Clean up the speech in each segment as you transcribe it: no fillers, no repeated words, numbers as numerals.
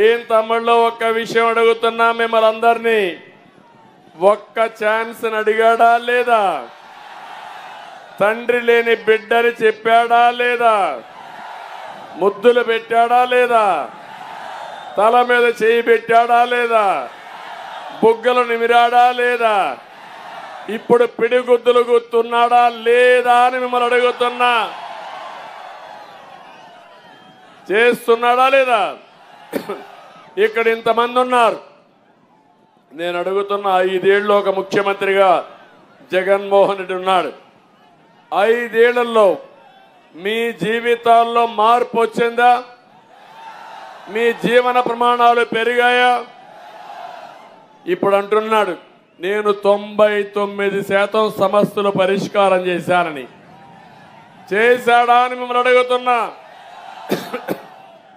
ఏం తమ్ముళ్ళు ఒక్క విషయం అడుగుతున్నా మిమ్మల్ని అందరినీ, ఒక్క ఛాన్స్ అడిగాడా లేదా? తండ్రి లేని బిడ్డని చెప్పాడా లేదా? ముద్దులు పెట్టాడా లేదా? తల మీద చేయి పెట్టాడా లేదా? బుగ్గలు నిమిరాడా లేదా? ఇప్పుడు పిడిగుద్దులు గుర్తున్నాడా లేదా అని మిమ్మల్ని అడుగుతున్నా. చేస్తున్నాడా లేదా? ఇక్కడ ఇంతమంది ఉన్నారు. నేను అడుగుతున్న 5 ఏళ్ళు ఒక ముఖ్యమంత్రిగా జగన్మోహన్ రెడ్డి ఉన్నాడు. 5 ఏళ్లలో మీ జీవితాల్లో మార్పు వచ్చిందా? మీ జీవన ప్రమాణాలు పెరిగాయా? ఇప్పుడు అంటున్నాడు నేను 99% సమస్యలు పరిష్కారం చేశానని. చేశాడా అని మిమ్మల్ని అడుగుతున్నా.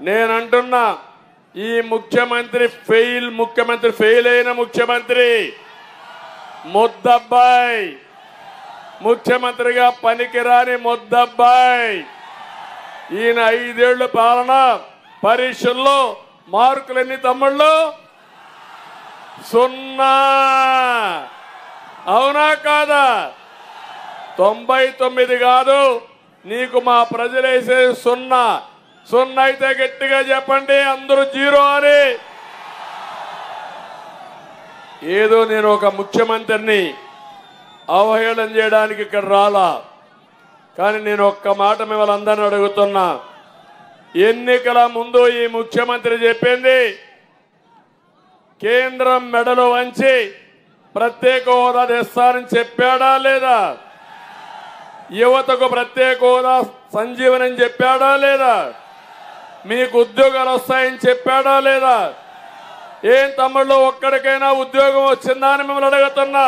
నేనంటున్నా ఈ ముఖ్యమంత్రి ఫెయిల్ అయిన ముఖ్యమంత్రి, ముద్దబ్బాయి, ముఖ్యమంత్రిగా పనికిరాని ముద్దబ్బాయి. ఈయన 5 ఏళ్ల పాలన పరీక్షల్లో మార్కులు ఎన్ని తమ్ముళ్ళు? 0. అవునా కాదా? 99 కాదు, నీకు మా ప్రజలేసే 0. 0 అయితే గట్టిగా చెప్పండి అందరూ 0 అని. ఏదో నేను ఒక ముఖ్యమంత్రిని అవహేళన చేయడానికి ఇక్కడ రాలా, కానీ నేను ఒక్క మాట మిమ్మల్ని అందరిని అడుగుతున్నా. ఎన్నికల ముందు ఈ ముఖ్యమంత్రి చెప్పింది కేంద్రం మెడలు వంచి ప్రత్యేక హోదా తెస్తారని చెప్పాడా లేదా? యువతకు ప్రత్యేక హోదా సంజీవనం చెప్పాడా లేదా? మీకు ఉద్యోగాలు వస్తాయని చెప్పాడా లేదా? ఏం తమ్ముళ్ళు ఒక్కడికైనా ఉద్యోగం వచ్చిందా అని మిమ్మల్ని అడుగుతున్నా.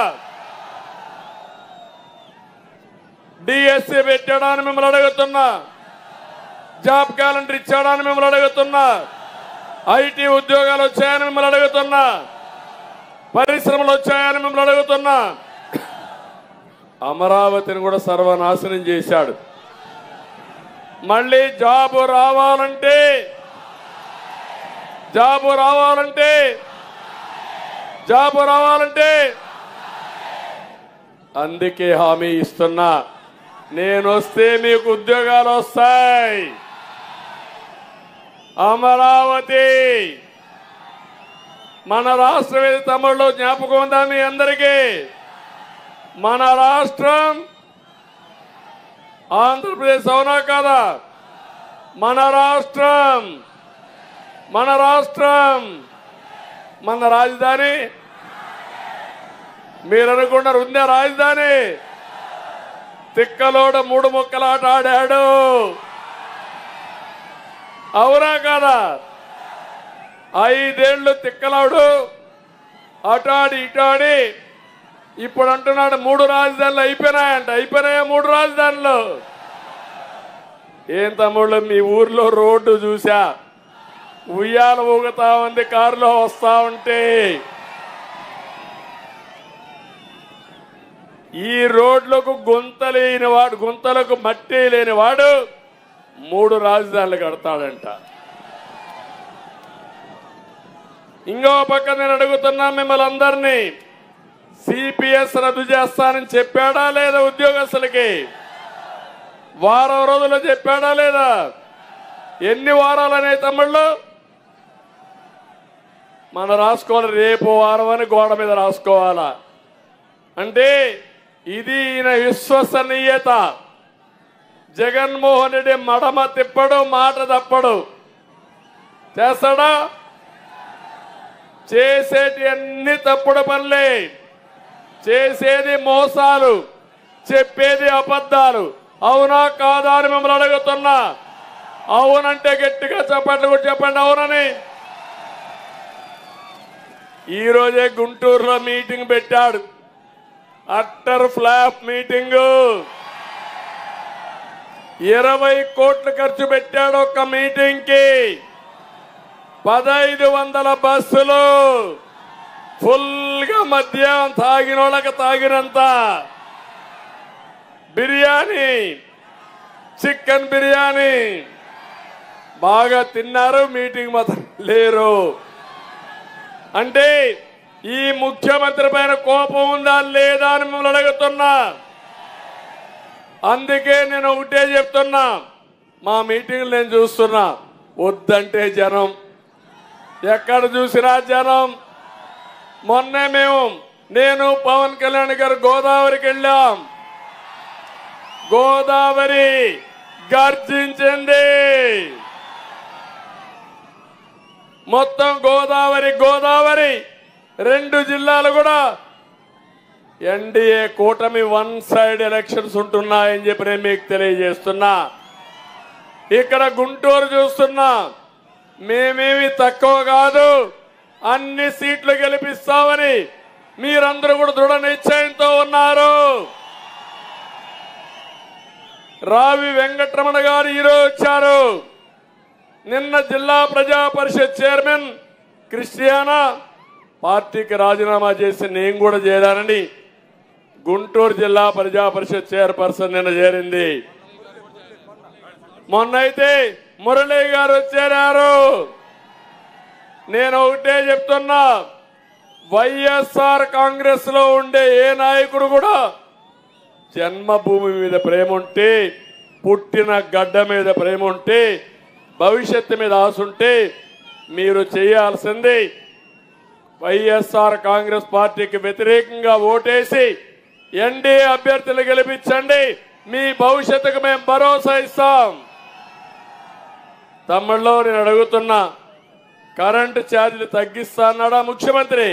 డిఎస్సి పెట్టాడా అని మిమ్మల్ని అడుగుతున్నా. జాబ్ క్యాలెండర్ ఇచ్చాడా అని మిమ్మల్ని అడుగుతున్నా. ఐటీ ఉద్యోగాలు వచ్చాయని మిమ్మల్ని అడుగుతున్నా. పరిశ్రమలు వచ్చాయని మిమ్మల్ని అడుగుతున్నా. అమరావతిని కూడా సర్వనాశనం చేశాడు. మళ్ళీ జాబు రావాలంటే అందుకే హామీ ఇస్తున్నా, నేను వస్తే మీకు ఉద్యోగాలు వస్తాయి. అమరావతి మన రాష్ట్రం ఏది తమ్ముళ్ళు జ్ఞాపకం ఉందా మీ అందరికీ? మన రాష్ట్రం ఆంధ్రప్రదేశ్ అవునా కాదా? మన రాష్ట్రం మన రాజధాని మీరు అనుకున్నారు ఉందా రాజధాని? తిక్కలోడు 3 ముక్కలాట ఆడాడు. అవునా కాదా? 5 ఏళ్ళు తిక్కలాడు అటాడి ఇటాడి ఇప్పుడు అంటున్నాడు 3 రాజధానులు అయిపోయినాయంట. అయిపోయినాయా 3 రాజధానులు? ఏం తమ్ముళ్ళు మీ ఊర్లో రోడ్డు చూసా, ఉయ్యాల ఊగుతా ఉంది కారులో వస్తా ఉంటే. ఈ రోడ్లకు గుంతలకు మట్టి లేనివాడు 3 రాజధానులు కడతాడంట. ఇంకో పక్క నేను అడుగుతున్నా మిమ్మల్ని అందరినీ, సిపిఎస్ రద్దు చేస్తానని చెప్పాడా లేదా? ఉద్యోగస్తులకి వారం రోజుల్లో చెప్పాడా లేదా? ఎన్ని వారాలు అనే తమ్ముళ్ళు మనం రాసుకోవాలి. రేపు వారం అని గోడ మీద రాసుకోవాలా? అంటే ఇది ఈయన విశ్వసనీయత. జగన్మోహన్ రెడ్డి మడమ తిప్పడు, మాట తప్పడు. చేస్తాడా? చేసేటి అన్ని తప్పుడు పనులే, చేసేది మోసాలు, చెప్పేది అబద్ధాలు. అవునా కాదా అని మిమ్మల్ని అడుగుతున్నా. అవునంటే గట్టిగా చెప్పండి, కూడా చెప్పండి అవునని. ఈరోజే గుంటూరులో మీటింగ్ పెట్టాడు, అట్టర్ ఫ్లాప్ మీటింగు. 20 కోట్లు ఖర్చు పెట్టాడు ఒక్క మీటింగ్ కి. 1500 బస్సులు ఫుల్ గా మద్యం తాగిన వాళ్ళకి తాగినంత బిర్యానీ, చికెన్ బిర్యానీ బాగా తిన్నారు. మీటింగ్ మాత్రం లేరు. అంటే ఈ ముఖ్యమంత్రి పైన కోపం ఉందా లేదా అని మిమ్మల్ని అడుగుతున్నా. అందుకే నేను ఒకటే చెప్తున్నా, మా మీటింగ్లు నేను చూస్తున్నా, వద్దంటే జనం, ఎక్కడ చూసినా జనం. మొన్నే నేను పవన్ కళ్యాణ్ గారు గోదావరికి వెళ్ళాం. గోదావరి గర్జించింది. మొత్తం గోదావరి 2 జిల్లాలు కూడా ఎన్డీఏ కూటమి 1 సైడ్ ఎలక్షన్స్ ఉంటున్నాయని చెప్పి నేను మీకు తెలియజేస్తున్నా. ఇక్కడ గుంటూరు చూస్తున్నా, మేమేమి తక్కువ కాదు, అన్ని సీట్లు గెలిపిస్తామని మీరందరూ కూడా దృఢ నిశ్చయంతో ఉన్నారు. రావి వెంకటరమణ గారు ఈరోజు వచ్చారు. నిన్న జిల్లా ప్రజా పరిషత్ చైర్మన్ క్రిస్టియానా పార్టీకి రాజీనామా చేసి నేను కూడా చేరానని గుంటూరు జిల్లా ప్రజా పరిషత్ చైర్పర్సన్ నిన్న చేరింది. మొన్నైతే మురళీ గారు వచ్చారు. నేను ఒకటే చెప్తున్నా, వైఎస్ఆర్ కాంగ్రెస్ లో ఉండే ఏ నాయకుడు కూడా జన్మభూమి మీద ప్రేమ ఉంటే, పుట్టిన గడ్డ మీద ప్రేమ ఉంటే, భవిష్యత్తు మీద ఆశ ఉంటే మీరు చేయాల్సింది వైఎస్ఆర్ కాంగ్రెస్ పార్టీకి వ్యతిరేకంగా ఓటేసి ఎన్డీఏ అభ్యర్థులు గెలిపించండి. మీ భవిష్యత్తుకు మేము భరోసా ఇస్తాం. తమ్ముళ్ళు, నేను అడుగుతున్నా, కరెంటు ఛార్జీలు తగ్గిస్తా అన్నాడా ముఖ్యమంత్రి?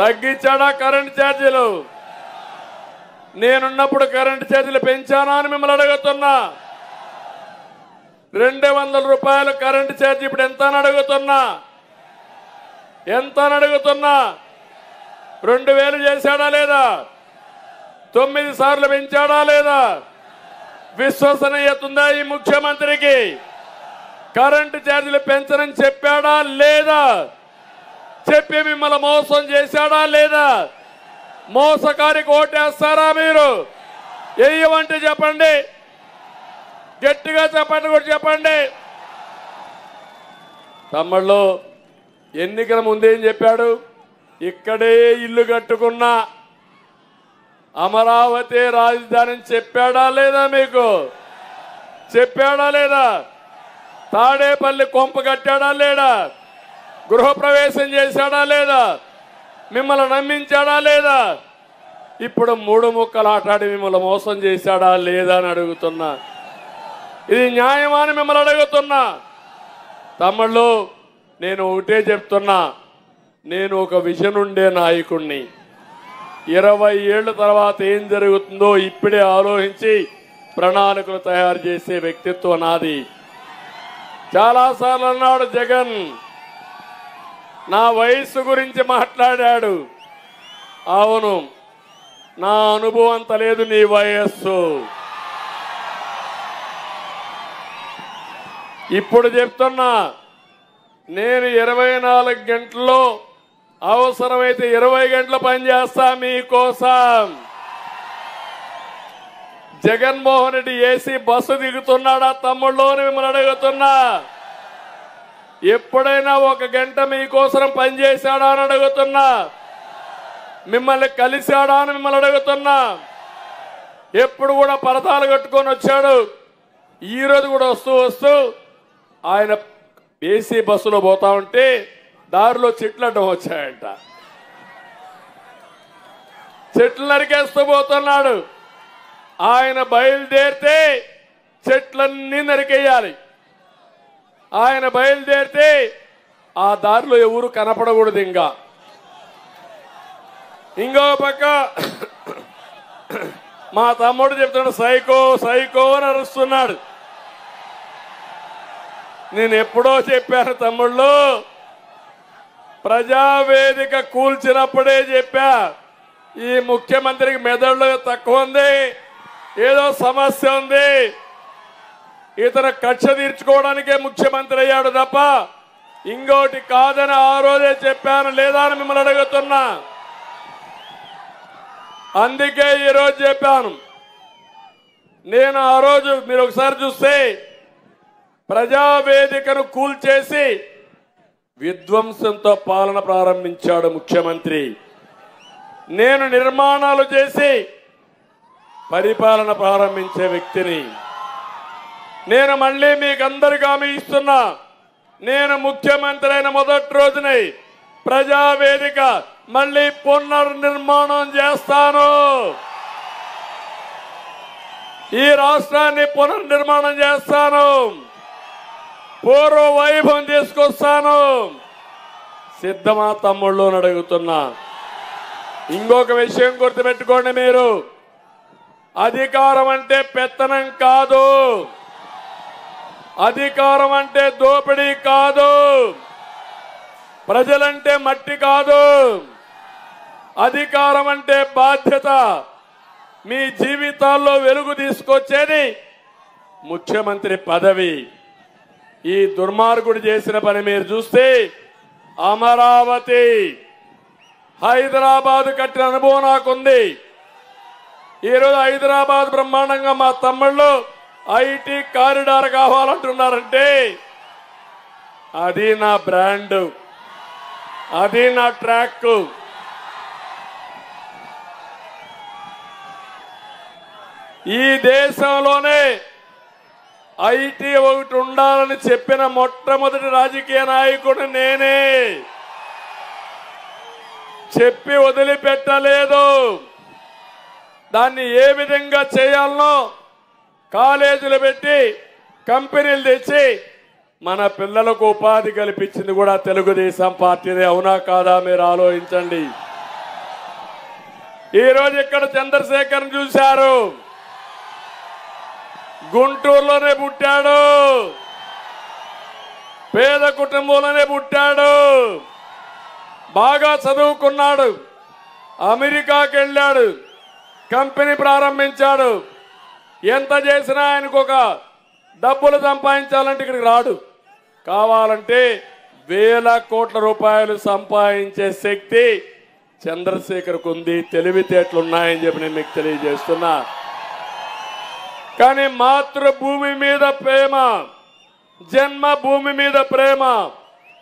తగ్గించాడా కరెంటు ఛార్జీలు? నేనున్నప్పుడు కరెంటు ఛార్జీలు పెంచానా అని మిమ్మల్ని అడుగుతున్నా. 200 రూపాయలు కరెంటు ఛార్జీ ఇప్పుడు ఎంత అని అడుగుతున్నా. 2000 చేశాడా లేదా? 9 సార్లు పెంచాడా లేదా? విశ్వసనీయత ఉందా ఈ ముఖ్యమంత్రికి? కరెంటు ఛార్జీలు పెంచనని చెప్పాడా లేదా? చెప్పి మిమ్మల్ని మోసం చేశాడా లేదా? మోసకారికి ఓటేస్తారా మీరు? వేయమంటే చెప్పండి, గట్టిగా చెప్పండి, కూడా చెప్పండి. తమ్ముళ్ళు, ఎన్నికల ముందేం చెప్పాడు? ఇక్కడే ఇల్లు కట్టుకున్నా అమరావతి రాజధాని చెప్పాడా లేదా? మీకు చెప్పాడా లేదా? తాడేపల్లి కొంప కట్టాడా లేడా? గృహప్రవేశం చేశాడా లేదా? మిమ్మల్ని నమ్మించాడా లేదా? ఇప్పుడు 3 ముక్కలు ఆటాడి మిమ్మల్ని మోసం చేశాడా లేదా అని అడుగుతున్నా. ఇది న్యాయమా అని మిమ్మల్ని అడుగుతున్నా. తమ్ముళ్ళు, నేను ఒకటే చెప్తున్నా, నేను ఒక విజన్ ఉండే నాయకుడిని. 20 ఏళ్ల తర్వాత ఏం జరుగుతుందో ఇప్పుడే ఆలోచించి ప్రణాళికలు తయారు చేసే వ్యక్తిత్వం నాది. చాలాసార్లు అన్నాడు జగన్, నా వయస్సు గురించి మాట్లాడాడు. అవును, నా అనుభవం అంత లేదు నీ వయస్సు. ఇప్పుడు చెప్తున్నా, నేను 24 గంటల్లో అవసరమైతే 20 గంటలు పనిచేస్తా మీకోసం. జగన్మోహన్ రెడ్డి ఏసీ బస్సు దిగుతున్నాడా తమ్ముళ్ళు అని మిమ్మల్ని అడుగుతున్నా. ఎప్పుడైనా 1 గంట మీకోసం పనిచేశాడా అని అడుగుతున్నా. మిమ్మల్ని కలిశాడా అని మిమ్మల్ని అడుగుతున్నా. ఎప్పుడు కూడా పరదాలు కట్టుకొని వచ్చాడు. ఈ రోజు కూడా వస్తూ ఆయన ఏసీ బస్సులో పోతా ఉంటే దారిలో చెట్లు అడ్డం వచ్చాయంట. చెట్లు నరికేస్తూ పోతున్నాడు. ఆయన బయలుదేరితే చెట్లన్నీ నరికేయాలి. ఆయన బయలుదేరితే ఆ దారిలో ఎవరు కనపడకూడదు. ఇంకో పక్క మా తమ్ముడు చెప్తున్నాడు, సైకో సైకో అని అరుస్తున్నాడు. నేను ఎప్పుడో చెప్పాను తమ్ముళ్ళు, ప్రజావేదిక కూల్చినప్పుడే చెప్పా, ఈ ముఖ్యమంత్రికి మెదడులో తక్కువ ఉంది, ఏదో సమస్య ఉంది, ఇతను కక్ష తీర్చుకోవడానికే ముఖ్యమంత్రి అయ్యాడు తప్ప ఇంకోటి కాదని ఆ రోజే చెప్పాను లేదా అని మిమ్మల్ని అడుగుతున్నా. అందుకే ఈరోజు చెప్పాను. నేను ఆ రోజు మీరు ఒకసారి చూస్తే ప్రజావేదికను కూల్చేసి విధ్వంసంతో పాలన ప్రారంభించాడు ముఖ్యమంత్రి. నేను నిర్మాణాలు చేసి పరిపాలన ప్రారంభించే వ్యక్తిని. నేను మళ్ళీ మీకు అందరికీ హామీ ఇస్తున్నా, నేను ముఖ్యమంత్రి అయిన మొదటి రోజునే ప్రజావేదిక మళ్ళీ పునర్నిర్మాణం చేస్తాను. ఈ రాష్ట్రాన్ని పునర్నిర్మాణం చేస్తాను, పూర్వ వైభవం తీసుకొస్తాను. సిద్ధమా తమ్ముళ్ళు అని అడుగుతున్నా. ఇంకొక విషయం గుర్తుపెట్టుకోండి, మీరు అధికారం అంటే పెత్తనం కాదు, అధికారం అంటే దోపిడీ కాదు, ప్రజలంటే మట్టి కాదు. అధికారం అంటే బాధ్యత, మీ జీవితాల్లో వెలుగు తీసుకొచ్చేది ముఖ్యమంత్రి పదవి. ఈ దుర్మార్గుడు చేసిన పని మీరు చూస్తే, అమరావతి హైదరాబాద్ కట్టిన అనుభవం నాకుంది. ఈరోజు హైదరాబాద్ బ్రహ్మాండంగా మా తమ్ముళ్ళు ఐటీ కారిడార్ కావాలంటున్నారంటే అది నా బ్రాండ్, అది నా ట్రాక్. ఈ దేశంలోనే ఐటీ ఒకటి ఉండాలని చెప్పిన మొట్టమొదటి రాజకీయ నాయకుడు నేనే. చెప్పి వదిలిపెట్టలేదు. దాన్ని ఏ విధంగా చేయాలనో కాలేజీలు పెట్టి కంపెనీలు తెచ్చి మన పిల్లలకు ఉపాధి కల్పించింది కూడా తెలుగుదేశం పార్టీనే. అవునా కాదా మీరు ఆలోచించండి. ఈరోజు ఇక్కడ చంద్రశేఖర్ చూశారు, గుంటూరులోనే పుట్టాడు, పేద కుటుంబంలోనే పుట్టాడు, బాగా చదువుకున్నాడు, అమెరికాకి వెళ్ళాడు, కంపెనీ ప్రారంభించాడు. ఎంత చేసినా ఆయనకు ఒక డబ్బులు సంపాదించాలంటే ఇక్కడికి రాడు. కావాలంటే వేల కోట్ల రూపాయలు సంపాదించే శక్తి చంద్రశేఖర్కు ఉంది, తెలివితేటలున్నాయని చెప్పి నేను మీకు తెలియజేస్తున్నా. కానీ మాతృభూమి మీద ప్రేమ, జన్మభూమి మీద ప్రేమ,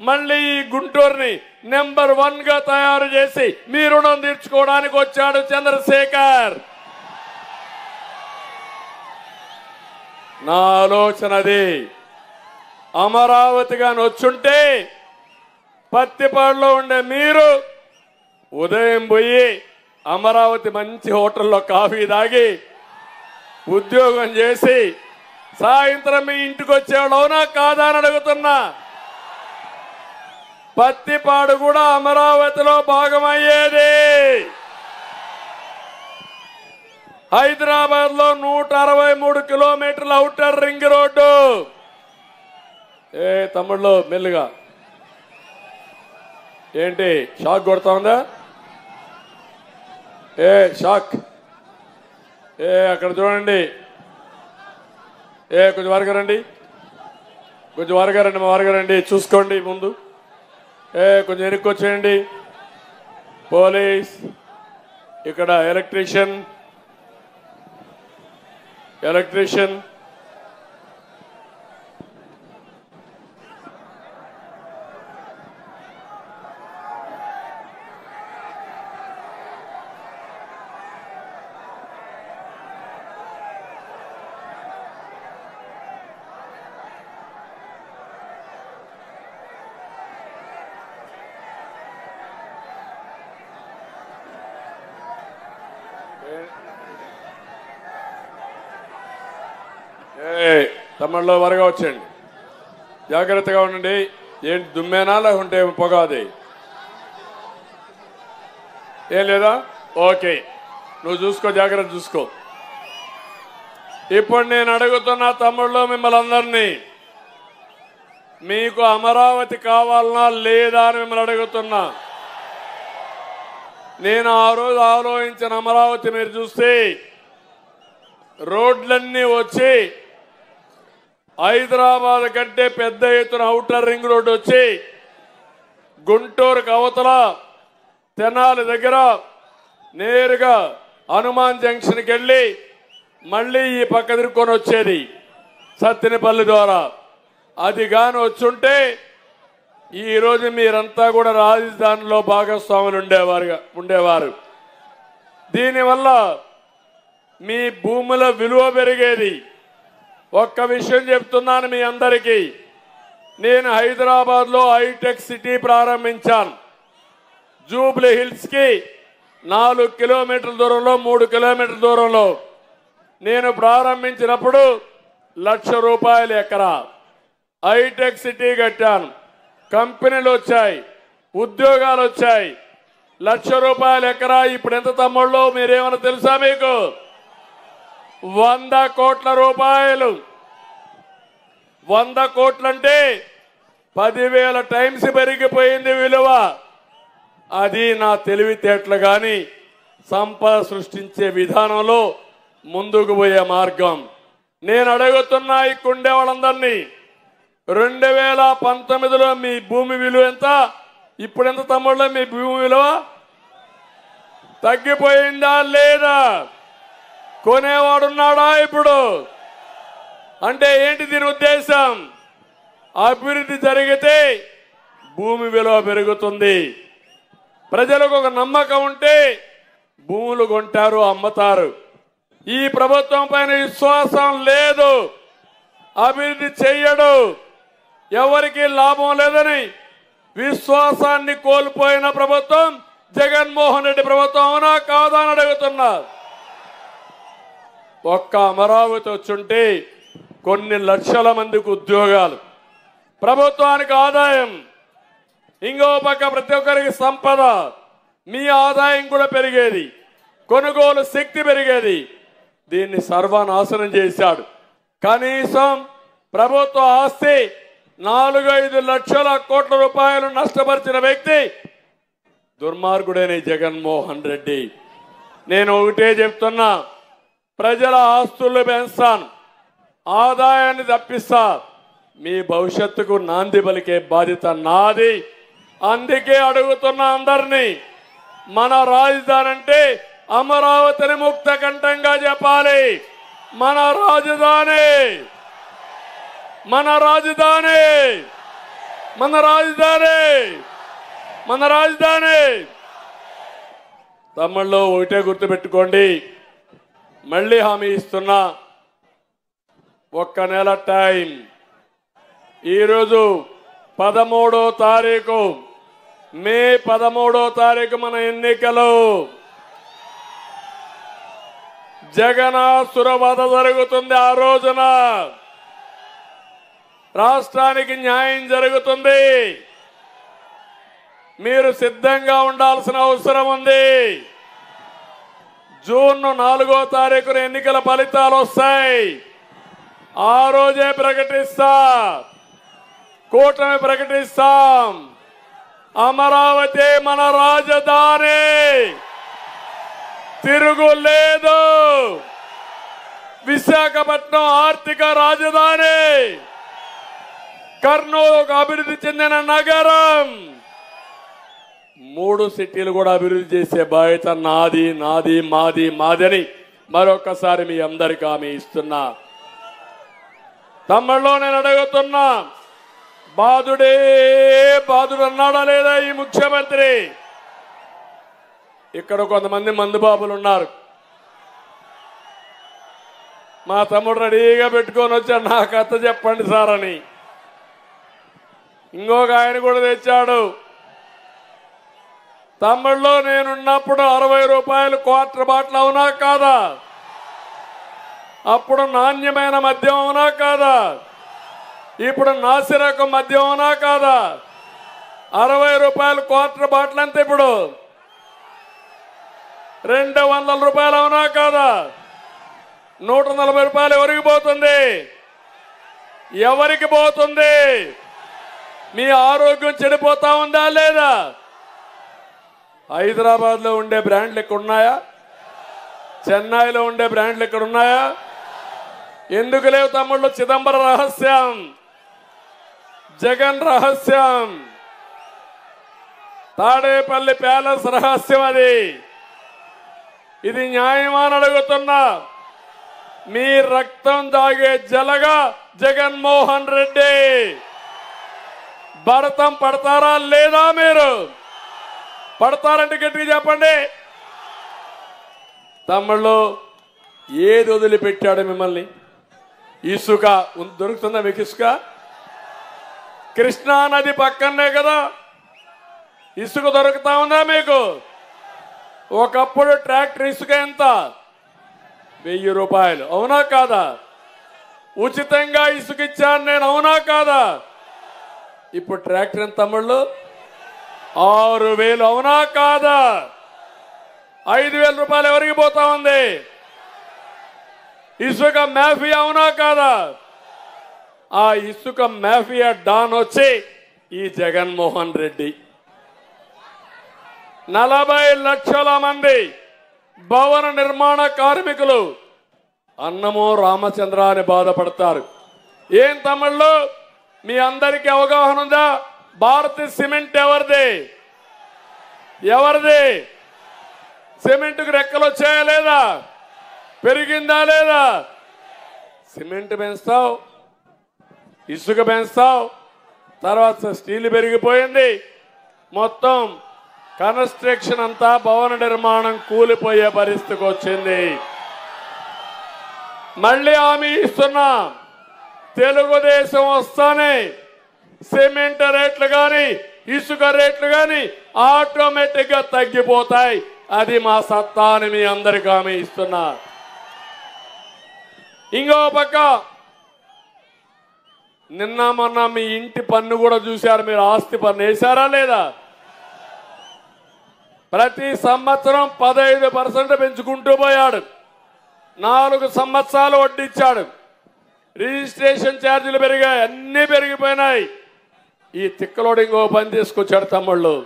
మళ్ళీ ఈ గుంటూరుని నెంబర్ 1 గా తయారు చేసి మీ రుణం తీర్చుకోవడానికి వచ్చాడు చంద్రశేఖర్. నా ఆలోచన అది. అమరావతిగా వచ్చుంటే పత్తిపాడులో ఉండే మీరు ఉదయం పోయి అమరావతి మంచి హోటల్లో కాఫీ తాగి ఉద్యోగం చేసి సాయంత్రం మీ ఇంటికి వచ్చేవాడు. అవునా కాదా అని అడుగుతున్నా. పత్తిపాడు కూడా అమరావతిలో భాగమయ్యేది. హైదరాబాద్ లో 163 కిలోమీటర్ల ఔటర్ రింగ్ రోడ్డు. తమ్ముళ్ళు మెల్లుగా ఏంటి షాక్ కొడతా ఉందా? షాక్. అక్కడ చూడండి. కొంచెం వరగా రండి, కొంచెం వరగా రండి, మా వరగా రండి, చూసుకోండి ముందు. కొంచెం వెనక్కి వచ్చేయండి. పోలీస్, ఇక్కడ ఎలక్ట్రీషియన్ తమ్ముళ్ళు వరగా వచ్చేయండి, జాగ్రత్తగా ఉండండి. ఏంటి దుమ్మేనా లేకుంటే పొగ? అది ఏం లేదా? ఓకే, నువ్వు చూసుకో, జాగ్రత్త చూసుకో. ఇప్పుడు నేను అడుగుతున్నా తమ్ముళ్ళు మిమ్మల్ని అందరినీ, మీకు అమరావతి కావాలనా లేదా అని మిమ్మల్ని అడుగుతున్నా. నేను ఆ రోజు ఆలోచించిన అమరావతి మీరు చూస్తే రోడ్లన్నీ వచ్చి హైదరాబాద్ కంటే పెద్ద ఎత్తున ఔటర్ రింగ్ రోడ్డు వచ్చి గుంటూరుకు అవతల తెనాలి దగ్గర నేరుగా హనుమాన్ జంక్షన్కి వెళ్ళి మళ్ళీ ఈ పక్క తిరుక్కొని వచ్చేది సత్తెనపల్లి ద్వారా. అది గాని వచ్చుంటే ఈ రోజు మీరంతా కూడా రాజధానిలో భాగస్వాములు ఉండేవారు. దీనివల్ల మీ భూముల విలువ పెరిగేది. ఒక్క విషయం చెప్తున్నాను మీ అందరికీ, నేను హైదరాబాద్లో హైటెక్ సిటీ ప్రారంభించాను. జూబ్లీ హిల్స్ కి 4 కిలోమీటర్ల దూరంలో 3 కిలోమీటర్ల దూరంలో నేను ప్రారంభించినప్పుడు ₹1,00,000 ఎకరా హైటెక్ సిటీ కట్టాను. కంపెనీలు వచ్చాయి, ఉద్యోగాలు వచ్చాయి. ₹1,00,000 ఎకరా ఇప్పుడు ఎంత తమ్ముళ్ళు మీరేమన్నా తెలుసా మీకు? 100 కోట్ల రూపాయలు. 100 కోట్లంటే 10,000 టైమ్స్ పెరిగిపోయింది విలువ. అది నా తెలివితేటలు గాని సంపద సృష్టించే విధానంలో ముందుకు పోయే మార్గం. నేను అడుగుతున్నా ఇక్కడే వాళ్ళందరినీ, 2019లో మీ భూమి విలువ ఎంత? ఇప్పుడు ఎంత తమ్ముళ్ళ మీ భూమి విలువ? తగ్గిపోయిందా లేదా? కొనేవాడున్నాడా ఇప్పుడు? అంటే ఏంటి దీని ఉద్దేశం? అభివృద్ధి జరిగితే భూమి విలువ పెరుగుతుంది. ప్రజలకు ఒక నమ్మకం ఉంటే భూములు కొంటారు, అమ్ముతారు. ఈ ప్రభుత్వం పైన విశ్వాసం లేదు, అభివృద్ధి చెయ్యడు, ఎవరికి లాభం లేదని విశ్వాసాన్ని కోల్పోయిన ప్రభుత్వం జగన్మోహన్ రెడ్డి ప్రభుత్వం. అవునా కాదా అని అడుగుతున్నా. ఒక్క అమరావతి వచ్చుంటే కొన్ని లక్షల మందికి ఉద్యోగాలు, ప్రభుత్వానికి ఆదాయం, ఇంకో పక్క ప్రతి ఒక్కరికి సంపద, మీ ఆదాయం కూడా పెరిగేది, కొనుగోలు శక్తి పెరిగేది. దీన్ని సర్వనాశనం చేశాడు. కనీసం ప్రభుత్వ ఆస్తి 4-5 లక్షల కోట్ల రూపాయలు నష్టపరిచిన వ్యక్తి దుర్మార్గుడైన జగన్మోహన్ రెడ్డి. నేను ఒకటే చెప్తున్నా, ప్రజల ఆస్తులు పెంచాను, ఆదాయాన్ని తప్పిస్తా, మీ భవిష్యత్తుకు నాంది పలికే బాధ్యత నాది. అందుకే అడుగుతున్నా అందరినీ, మన రాజధాని అంటే అమరావతిని ముక్త కంఠంగా చెప్పాలి. మన రాజధాని, మన రాజధాని, మన రాజధాని, మన రాజధాని. తమ్ముళ్ళు ఒకటే గుర్తుపెట్టుకోండి, మళ్ళీ హామీ ఇస్తున్నా, ఒక్క నెల టైం. ఈరోజు 13వ తారీఖు, మే 13వ తారీఖు మన ఎన్నికలు. జగనాసుర వధ జరుగుతుంది. ఆ రోజున రాష్ట్రానికి న్యాయం జరుగుతుంది. మీరు సిద్ధంగా ఉండాల్సిన అవసరం ఉంది. జూన్ 4వ తారీఖున ఎన్నికల ఫలితాలు వస్తాయి. ఆ రోజే ప్రకటిస్తా, కూటమి ప్రకటిస్తాం. అమరావతి మన రాజధాని, తిరుగులేదు. విశాఖపట్నం ఆర్థిక రాజధాని, కర్నూలు ఒక అభివృద్ధి చెందిన నగరం. 3 సిటీలు కూడా అభివృద్ధి చేసే బాధ్యత నాది, నాది, మాది, మాదని మరొకసారి మీ అందరికీ హామీ ఇస్తున్నా. తమ్ముళ్ళు నేను అడుగుతున్నా, బాధుడే బాధుడు అన్నాడా లేదా ఈ ముఖ్యమంత్రి? ఇక్కడ కొంతమంది మందుబాబులు ఉన్నారు. మా తమ్ముడు రెడీగా పెట్టుకొని వచ్చాడు, నా కథ చెప్పండి సార్ అని. ఇంకొక ఆయన కూడా తెచ్చాడు. తమ్ముళ్ళు నేనున్నప్పుడు ₹60 క్వార్టర్ బాటిల్ అవునా కాదా? అప్పుడు నాణ్యమైన మద్యం అవునా కాదా? ఇప్పుడు నాసిరకం మద్యం అవునా కాదా? ₹60 క్వార్టర్ బాటిల్ అంతే. ఇప్పుడు ₹200 అవునా కాదా? ₹140 ఎవరికి పోతుంది? ఎవరికి పోతుంది? మీ ఆరోగ్యం చెడిపోతా ఉందా లేదా? హైదరాబాద్ లో ఉండే బ్రాండ్లు ఇక్కడ ఉన్నాయా? చెన్నైలో ఉండే బ్రాండ్లు ఇక్కడ ఉన్నాయా? ఎందుకు లేవు తమ్ముళ్ళు? చిదంబరం రహస్యం, జగన్ రహస్యం, తాడేపల్లి ప్యాలెస్ రహస్యం. అది ఇది న్యాయమా అని అడుగుతున్నా. మీ రక్తం దాగే జలగా జగన్మోహన్ రెడ్డి. భరతం పడతారా లేదా? మీరు పడతారంటే గట్టిగా చెప్పండి. తమ్ముళ్ళు, ఏది వదిలిపెట్టాడు మిమ్మల్ని? ఇసుక దొరుకుతుందా మీకు? ఇసుక కృష్ణా నది పక్కనే కదా, ఇసుక దొరుకుతా ఉందా మీకు? ఒకప్పుడు ట్రాక్టర్ ఇసుక ఎంత? 1000 రూపాయలు, అవునా కాదా? ఉచితంగా ఇసుక ఇచ్చాను నేను, అవునా కాదా? ఇప్పుడు ట్రాక్టర్ ఎంత తమ్ముళ్ళు? 6000, అవునా కాదా? 5000 రూపాయలు ఎవరికి పోతా ఉంది? ఇసుక మాఫియా, అవునా కాదా? ఆ ఇసుక మాఫియా డాన్ వచ్చి ఈ జగన్మోహన్ రెడ్డి 40 లక్షల మంది భవన నిర్మాణ కార్మికులు అన్నమో రామచంద్ర అని బాధపడతారు. ఏం తమ్ముళ్ళు, మీ అందరికీ అవగాహన ఉందా? భారతీయ సిమెంట్ ఎవరిది? ఎవరిది? సిమెంట్కి రెక్కలు వచ్చాయా లేదా? పెరిగిందా లేదా? సిమెంట్ పెంచుతావు, ఇసుక పెంచుతావు, తర్వాత స్టీల్ పెరిగిపోయింది. మొత్తం కన్స్ట్రక్షన్ అంతా, భవన నిర్మాణం కూలిపోయే పరిస్థితికి వచ్చింది. మళ్ళీ హామీ ఇస్తున్నా, తెలుగుదేశం వస్తానే సిమెంట్ రేట్లు కానీ ఇసుక రేట్లు కానీ ఆటోమేటిక్ గా తగ్గిపోతాయి. అది మా సత్తా అని మీ అందరికీ హామీ ఇస్తున్నా. ఇంకో పక్క నిన్న మొన్న మీ ఇంటి పన్ను కూడా చూశారు మీరు. ఆస్తి పన్ను వేశారా లేదా? ప్రతి సంవత్సరం 15% పెంచుకుంటూ పోయాడు. 4 సంవత్సరాలు వడ్డిచ్చాడు. రిజిస్ట్రేషన్ ఛార్జీలు పెరిగాయి, అన్నీ పెరిగిపోయినాయి. ఈ తిక్కలోడు ఇంకో పని తీసుకొచ్చాడు తమ్ముళ్ళు.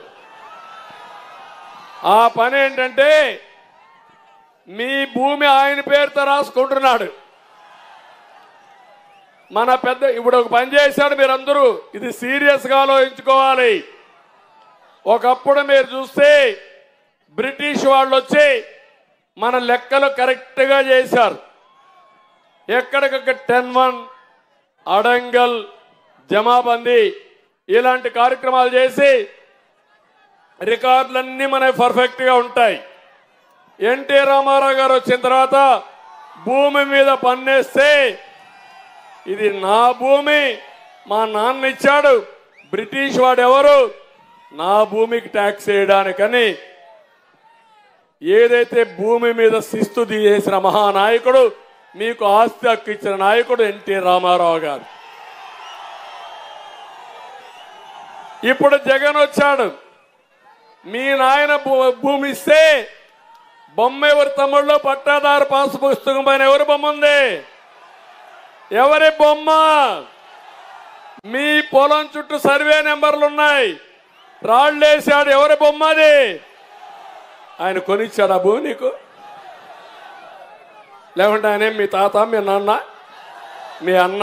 ఆ పని ఏంటంటే మీ భూమి ఆయన పేరుతో రాసుకుంటున్నాడు. మన పెద్ద ఇప్పుడు ఒక పని చేశాడు. మీరందరూ ఇది సీరియస్గా ఆలోచించుకోవాలి. ఒకప్పుడు మీరు చూస్తే బ్రిటిష్ వాళ్ళు వచ్చి మన లెక్కలు కరెక్ట్గా చేశారు. ఎక్కడికక్కడ 10-1 అడంగల్ జమాబందీ ఇలాంటి కార్యక్రమాలు చేసి రికార్డులన్నీ మనకి పర్ఫెక్ట్గా ఉంటాయి. ఎన్టీ రామారావు గారు వచ్చిన తర్వాత భూమి మీద పన్నేస్తే ఇది నా భూమి, మా నాన్న ఇచ్చాడు, బ్రిటిష్ వాడు ఎవరు నా భూమికి ట్యాక్స్ వేయడానికని ఏదైతే భూమి మీద శిస్తు చేసిన మహానాయకుడు, మీకు ఆస్తి హక్కు ఇచ్చిన నాయకుడు ఎన్టీ రామారావు గారు. ఇప్పుడు జగన్ వచ్చాడు. మీ నాయన భూమి ఇస్తే బొమ్మ ఎవరి తమ్ముళ్ళు? పట్టాదారు పాసు పుస్తకం పైన ఎవరి బొమ్మ ఉంది? ఎవరి బొమ్మ? మీ పొలం చుట్టూ సర్వే నెంబర్లు ఉన్నాయి, రాళ్ళు వేసాడు, ఎవరి బొమ్మ అది? ఆయన కొనిచ్చాడు ఆ భూమి నీకు? లేకుంటే ఆయన మీ తాత, మీ నాన్న, మీ అన్న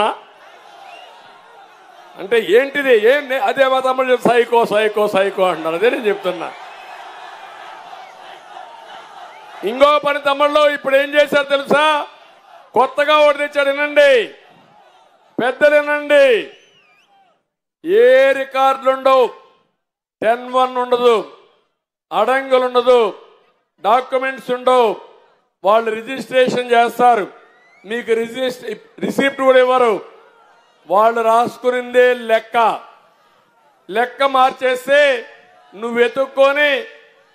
అంటే ఏంటిది? ఏం అదే మా తమ్ముడు సైకో సైకో సైకో అంటున్నారు. అదే నేను చెప్తున్నా. ఇంకో పని తమ్ముళ్ళు ఇప్పుడు ఏం చేశారు తెలుసా? కొత్తగా ఒకటి తెచ్చాడు. వినండి పెద్దలు, వినండి. ఏ రికార్డులు ఉండవు, 10-1 ఉండదు, అడంగులు ఉండదు, డాక్యుమెంట్స్ ఉండవు. వాళ్ళు రిజిస్ట్రేషన్ చేస్తారు, మీకు రిసిప్ట్ కూడా ఇవ్వరు. వాళ్ళు రాసుకునిందే లెక్క మార్చేస్తే నువ్వు వెతుక్కొని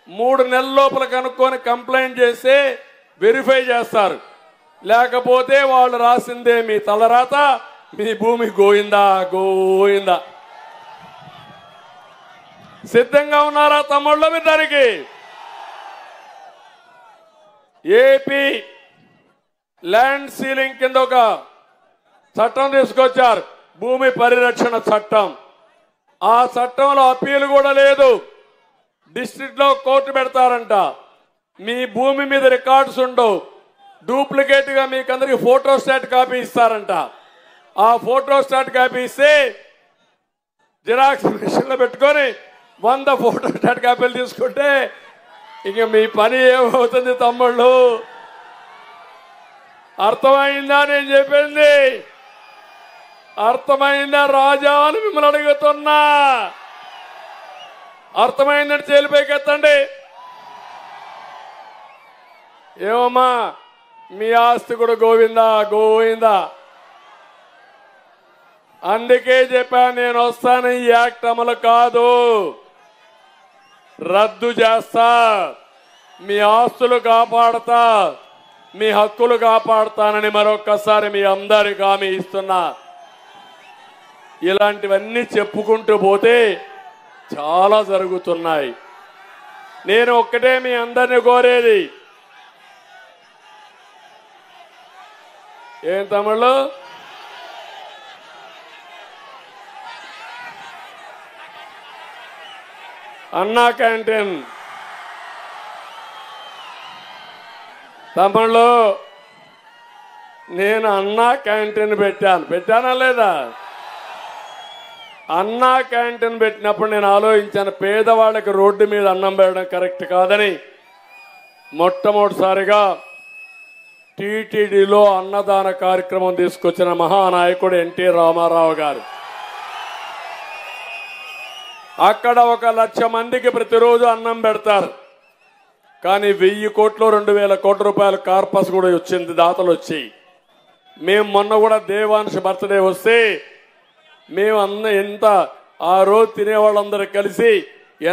3 నెలల లోపల కనుక్కొని కంప్లైంట్ చేస్తే వెరిఫై చేస్తారు. లేకపోతే వాళ్ళు రాసిందే మీ తలరాత, మీ భూమి గోయిందా గోయిందా. సిద్ధంగా ఉన్నారా తమ్ముళ్ళు మీ దానికి? ఏపీ ల్యాండ్ సీలింగ్ కింద ఒక చట్టం తీసుకొచ్చారు, భూమి పరిరక్షణ చట్టం. ఆ చట్టంలో అప్పీల్ కూడా లేదు. డిస్ట్రిక్ట్ లో కోర్టు పెడతారంట. మీ భూమి మీద రికార్డ్స్ ఉండవు, డూప్లికేట్ గా మీకు అందరికి ఫోటోస్టాట్ కాపీ ఇస్తారంట. ఆ ఫోటోస్టాట్ కాపీ ఇస్తే జిరాక్స్ మిషన్ లో పెట్టుకొని 100 ఫోటోస్టాట్ కాపీలు తీసుకుంటే ఇంక మీ పని ఏమవుతుంది తమ్ముళ్ళు? అర్థమైందా నేను చెప్పింది? అర్థమైందా రాజా అని మిమ్మల్ని అడుగుతున్నా. అర్థమైందంటే చేలిపైకి ఎత్తండి. ఏమమ్మా మీ ఆస్తి కూడా గోవిందా గోవిందా. అందుకే చెప్పాను నేను వస్తాను. ఈ యాక్ట్ అమలు కాదు, రద్దు చేస్తా. మీ ఆస్తులు కాపాడతా, మీ హక్కులు కాపాడుతానని మరొక్కసారి మీ అందరికి హామీ ఇస్తున్నా. ఇలాంటివన్నీ చెప్పుకుంటూ పోతే చాలా జరుగుతున్నాయి. నేను ఒక్కటే మీ అందరిని కోరేది, ఏం తమ్ముళ్ళు అన్నా క్యాంటీన్ తమ్ముళ్ళు నేను అన్నా క్యాంటీన్ పెట్టానా లేదా? అన్నా క్యాంటీన్ పెట్టినప్పుడు నేను ఆలోచించాను, పేదవాళ్ళకి రోడ్డు మీద అన్నం పెట్టడం కరెక్ట్ కాదని. మొట్టమొదటిసారిగా టీటీడీలో అన్నదాన కార్యక్రమం తీసుకొచ్చిన మహానాయకుడు ఎన్టీ రామారావు గారు. అక్కడ 1,00,000 మందికి ప్రతిరోజు అన్నం పెడతారు. కానీ 1000 కోట్లు 2,000 కోట్ల రూపాయల కార్పస్ కూడా వచ్చింది, దాతలు వచ్చి. మేము మొన్న కూడా దేవాంశ్ బర్త్డే వస్తే మేము ఎంత ఆ రోజు తినేవాళ్ళందరూ కలిసి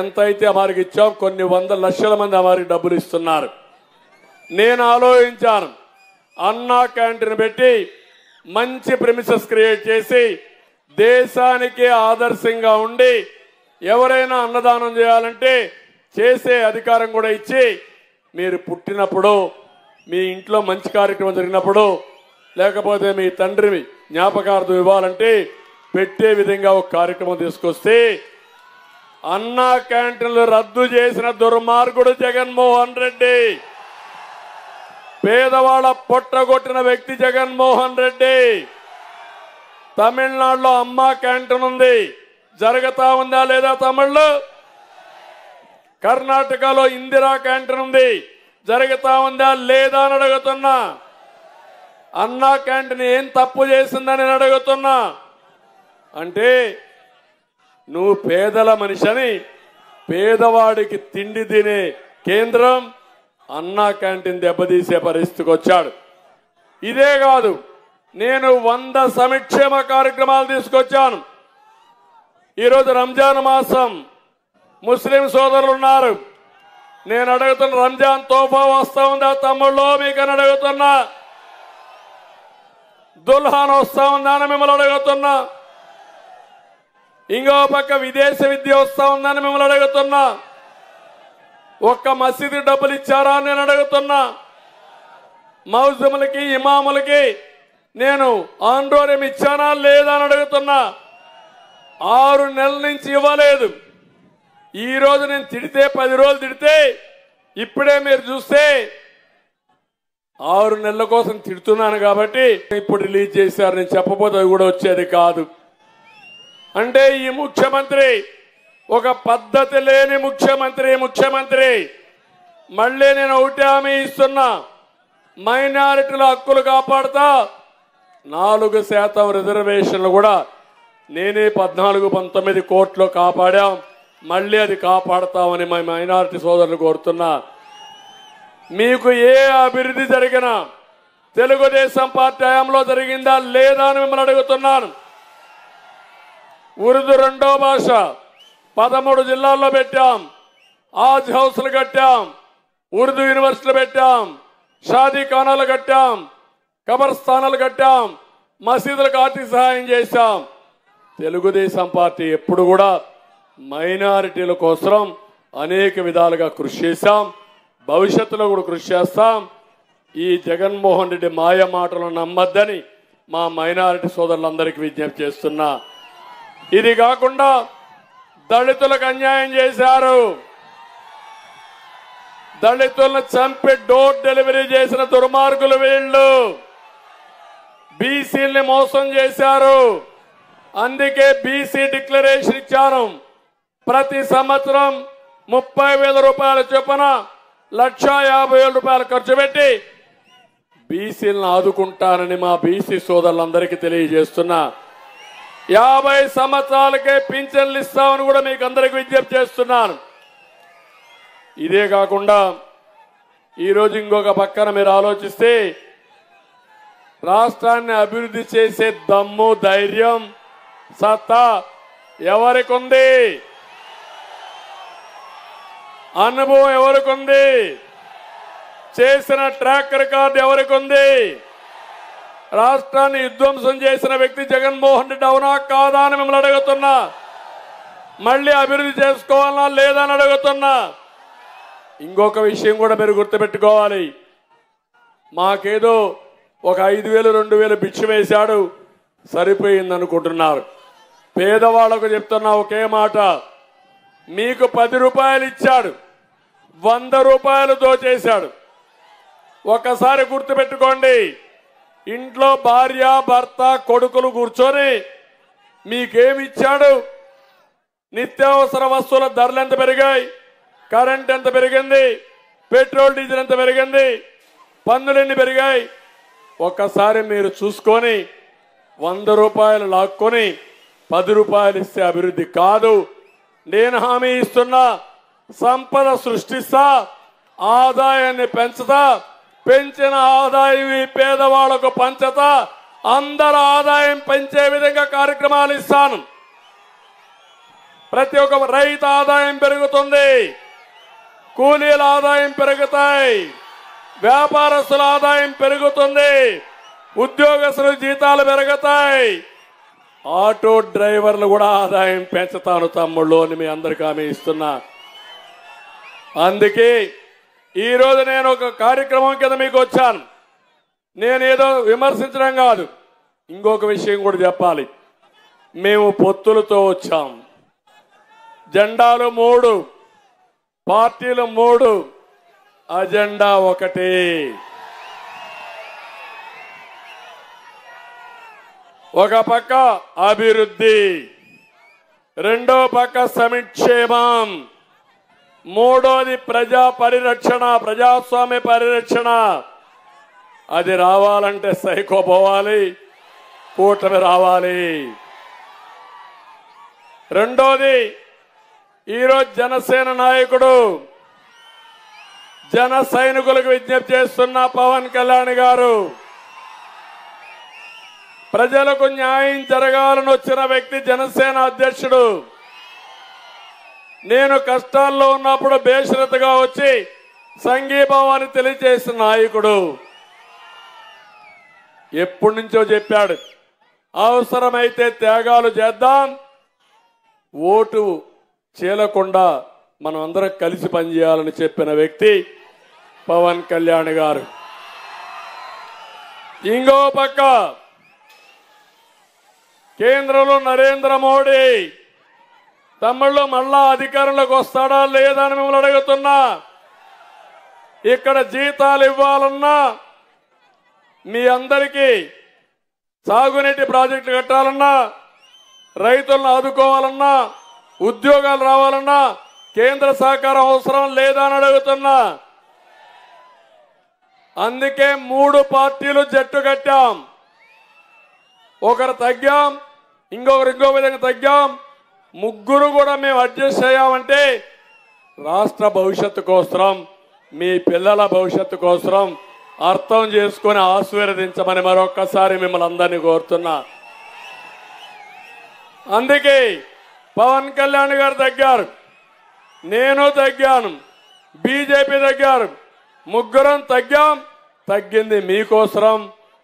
ఎంత అయితే వారికి ఇచ్చాం, కొన్ని 100 లక్షల మంది వారికి డబ్బులు ఇస్తున్నారు. నేను ఆలోచించాను, అన్నా క్యాంటీన్ పెట్టి మంచి ప్రిమిసెస్ క్రియేట్ చేసి దేశానికి ఆదర్శంగా ఉండి ఎవరైనా అన్నదానం చేయాలంటే చేసే అధికారం కూడా ఇచ్చి, మీరు పుట్టినప్పుడు మీ ఇంట్లో మంచి కార్యక్రమం జరిగినప్పుడు లేకపోతే మీ తండ్రి జ్ఞాపకార్థం ఇవ్వాలంటే పెట్టే విధంగా ఒక కార్యక్రమం తీసుకొస్తే, అన్నా క్యాంటీన్లు రద్దు చేసిన దుర్మార్గుడు జగన్మోహన్ రెడ్డి, పేదవాళ్ళ పొట్టగొట్టిన వ్యక్తి జగన్మోహన్ రెడ్డి. తమిళనాడులో అమ్మా క్యాంటీన్ ఉంది, జరుగుతా ఉందా లేదా తమిళ్లో? కర్ణాటకలో ఇందిరా క్యాంటీన్ ఉంది, జరుగుతా ఉందా లేదా అని అడుగుతున్నా. అన్నా క్యాంటీన్ ఏం తప్పు చేసిందని అడుగుతున్నా. అంటే నువ్వు పేదల మనిషిని, పేదవాడికి తిండి తినే కేంద్రం అన్నా క్యాంటీన్ దెబ్బతీసే పరిస్థితికి వచ్చాడు. ఇదే కాదు, నేను 100 సంక్షేమ కార్యక్రమాలు తీసుకొచ్చాను. ఈరోజు రంజాన్ మాసం, ముస్లిం సోదరులు ఉన్నారు. నేను అడుగుతున్న, రంజాన్ తోఫా వస్తా ఉందా తమ్ముళ్ళు మీకని అడుగుతున్నా. దుల్హాన్ వస్తా ఉందా అని మిమ్మల్ని అడుగుతున్నా. ఇంకో పక్క విదేశ విద్య వస్తా ఉందని మిమ్మల్ని అడుగుతున్నా. ఒక్క మసీదు డబ్బులు ఇచ్చారా అని నేను అడుగుతున్నా. మౌజములకి ఇమాములకి నేను ఆందోళన ఇచ్చానా లేదా అని అడుగుతున్నా. 6 నెలల నుంచి ఇవ్వలేదు. ఈ రోజు నేను తిడితే 10 రోజులు తిడితే ఇప్పుడే మీరు చూస్తే 6 నెలల కోసం తిడుతున్నాను కాబట్టి ఇప్పుడు రిలీజ్ చేశారు. నేను చెప్పబోతే అది కూడా వచ్చేది కాదు. అంటే ఈ ముఖ్యమంత్రి ఒక పద్ధతి లేని ముఖ్యమంత్రి. మళ్ళీ నేను ఒకటి హామీ ఇస్తున్నా, మైనారిటీల హక్కులు కాపాడుతా. 4% రిజర్వేషన్లు కూడా నేనే 14-19 కోర్టులో కాపాడాం. మళ్ళీ అది కాపాడతామని మా మైనారిటీ సోదరులు కోరుతున్నా. మీకు ఏ అభివృద్ధి జరిగినా తెలుగుదేశం పార్టీ హయాంలో జరిగిందా లేదా అని మిమ్మల్ని అడుగుతున్నాను. ఉర్దూ 2వ భాష 13 జిల్లాల్లో పెట్టాం. ఆజ్ హౌస్లు కట్టాం, ఉర్దూ యూనివర్సిటీలు పెట్టాం, షాదీ ఖానాలు కట్టాం, కబర్స్థానాలు కట్టాం, మసీదులకు ఆర్థిక సహాయం చేశాం. తెలుగుదేశం పార్టీ ఎప్పుడు కూడా మైనారిటీల కోసం అనేక విధాలుగా కృషి చేశాం, భవిష్యత్తులో కూడా కృషి చేస్తాం. ఈ జగన్మోహన్ రెడ్డి మాయ మాటలు నమ్మద్దని మా మైనారిటీ సోదరులందరికీ విజ్ఞప్తి చేస్తున్నా. ఇది కాకుండా దళితులకు అన్యాయం చేశారు. దళితులను చంపి డోర్ డెలివరీ చేసిన దుర్మార్గులు వీళ్ళు. బీసీల్ని మోసం చేశారు. అందుకే బీసీ డిక్లరేషన్ ఇచ్చారు. ప్రతి సంవత్సరం 30,000 రూపాయల చొప్పున 1,50,000 రూపాయలు ఖర్చు పెట్టి బీసీలను ఆదుకుంటానని మా బీసీ సోదరులందరికీ తెలియజేస్తున్నా. 50 సంవత్సరాలకే పింఛన్లు ఇస్తామని కూడా మీకు అందరికి విజ్ఞప్తి చేస్తున్నాను. ఇదే కాకుండా ఈరోజు ఇంకొక పక్కన మీరు ఆలోచిస్తే రాష్ట్రాన్ని అభివృద్ధి చేసే దమ్ము, ధైర్యం, సత్తా ఎవరికి ఉంది? అనుభవం ఎవరికి ఉంది? చేసిన ట్రాక్ రికార్డు ఎవరికి ఉంది? రాష్ట్రాన్ని విధ్వంసం చేసిన వ్యక్తి జగన్మోహన్ రెడ్డి అవునా కాదా అని మిమ్మల్ని అడుగుతున్నా. మళ్ళీ అభివృద్ధి చేసుకోవాలా లేదా అని అడుగుతున్నా. ఇంకొక విషయం కూడా మీరు గుర్తుపెట్టుకోవాలి. మాకేదో ఒక 5,000 2,000 భిక్ష వేశాడు సరిపోయింది అనుకుంటున్నారు. పేదవాళ్లకు చెప్తున్నా ఒకే మాట, మీకు 10 రూపాయలు ఇచ్చాడు, 100 రూపాయలు దోచేశాడు. ఒకసారి గుర్తుపెట్టుకోండి, ఇంట్లో భార్య, భర్త, కొడుకులు కూర్చొని మీకేమిచ్చాడు? నిత్యావసర వస్తువుల ధరలు ఎంత పెరిగాయి, కరెంట్ ఎంత పెరిగింది, పెట్రోల్ డీజిల్ ఎంత పెరిగింది, పన్నులు ఎన్ని పెరిగాయి? ఒక్కసారి మీరు చూసుకొని 100 రూపాయలు లాక్కొని 10 రూపాయలు ఇస్తే అభివృద్ధి కాదు. నేను హామీ ఇస్తున్నా, సంపద సృష్టిస్తా, ఆదాయాన్ని పెంచుతా, పెంచిన ఆదాయం ఈ పేదవాళ్లకు పంచతా, అందరి ఆదాయం పెంచే విధంగా కార్యక్రమాలు ఇస్తాను. ప్రతి ఒక్క రైతు ఆదాయం పెరుగుతుంది, కూలీల ఆదాయం పెరుగుతాయి, వ్యాపారస్తుల ఆదాయం పెరుగుతుంది, ఉద్యోగస్తుల జీతాలు పెరుగుతాయి, ఆటో డ్రైవర్లు కూడా ఆదాయం పెంచుతాను తమ్ముళ్ళు అని మీ అందరికీ హామీ ఇస్తున్నా. అందుకే ఈరోజు నేను ఒక కార్యక్రమం కింద మీకు వచ్చాను. నేనేదో విమర్శించడం కాదు, ఇంకొక విషయం కూడా చెప్పాలి. మేము పొత్తులతో వచ్చాం. జెండాలు 3, పార్టీలు 3, అజెండా ఒకటే. ఒక పక్క అభివృద్ధి, రెండో పక్క సంక్షేమం, మూడోది ప్రజా పరిరక్షణ, ప్రజాస్వామ్య పరిరక్షణ. అది రావాలంటే సైకో పోవాలి, కూటమి రావాలి. రెండోది, ఈరోజు జనసేన నాయకుడు, జన సైనికులకు విజ్ఞప్తి చేస్తున్న పవన్ కళ్యాణ్ గారు, ప్రజలకు న్యాయం జరగాలని వచ్చిన వ్యక్తి, జనసేన అధ్యక్షుడు. నేను కష్టాల్లో ఉన్నప్పుడు బేషరతుగా వచ్చి సంఘీభావాన్ని తెలియజేసిన నాయకుడు. ఎప్పటి నుంచో చెప్పాడు, అవసరమైతే త్యాగాలు చేద్దాం, ఓటు చీలకుండా మనం అందరం కలిసి పనిచేయాలని చెప్పిన వ్యక్తి పవన్ కళ్యాణ్ గారు. ఇంకో పక్క కేంద్రంలో నరేంద్ర మోడీ తమిళలో మళ్ళా అధికారంలోకి వస్తాడా లేదా అని మిమ్మల్ని అడుగుతున్నా. ఇక్కడ జీతాలు ఇవ్వాలన్నా, మీ అందరికీ సాగునీటి ప్రాజెక్టులు కట్టాలన్నా, రైతులను ఆదుకోవాలన్నా, ఉద్యోగాలు రావాలన్నా కేంద్ర సహకారం అవసరం లేదా అని అడుగుతున్నా. అందుకే 3 పార్టీలు జట్టు కట్టాం. ఒకరు తగ్గాం, ఇంకొకరు ఇంకో విధంగా తగ్గాం, ముగ్గురు కూడా మేము అడ్జస్ట్ అయ్యామంటే రాష్ట్ర భవిష్యత్తు కోసం, మీ పిల్లల భవిష్యత్తు కోసం అర్థం చేసుకొని ఆశీర్వదించమని మరొక్కసారి మిమ్మల్ని అందరినీ కోరుతున్నా. అందుకే పవన్ కళ్యాణ్ గారు తగ్గారు, నేను తగ్గాను, బీజేపీ తగ్గారు, ముగ్గురం తగ్గాం. తగ్గింది మీకోసం,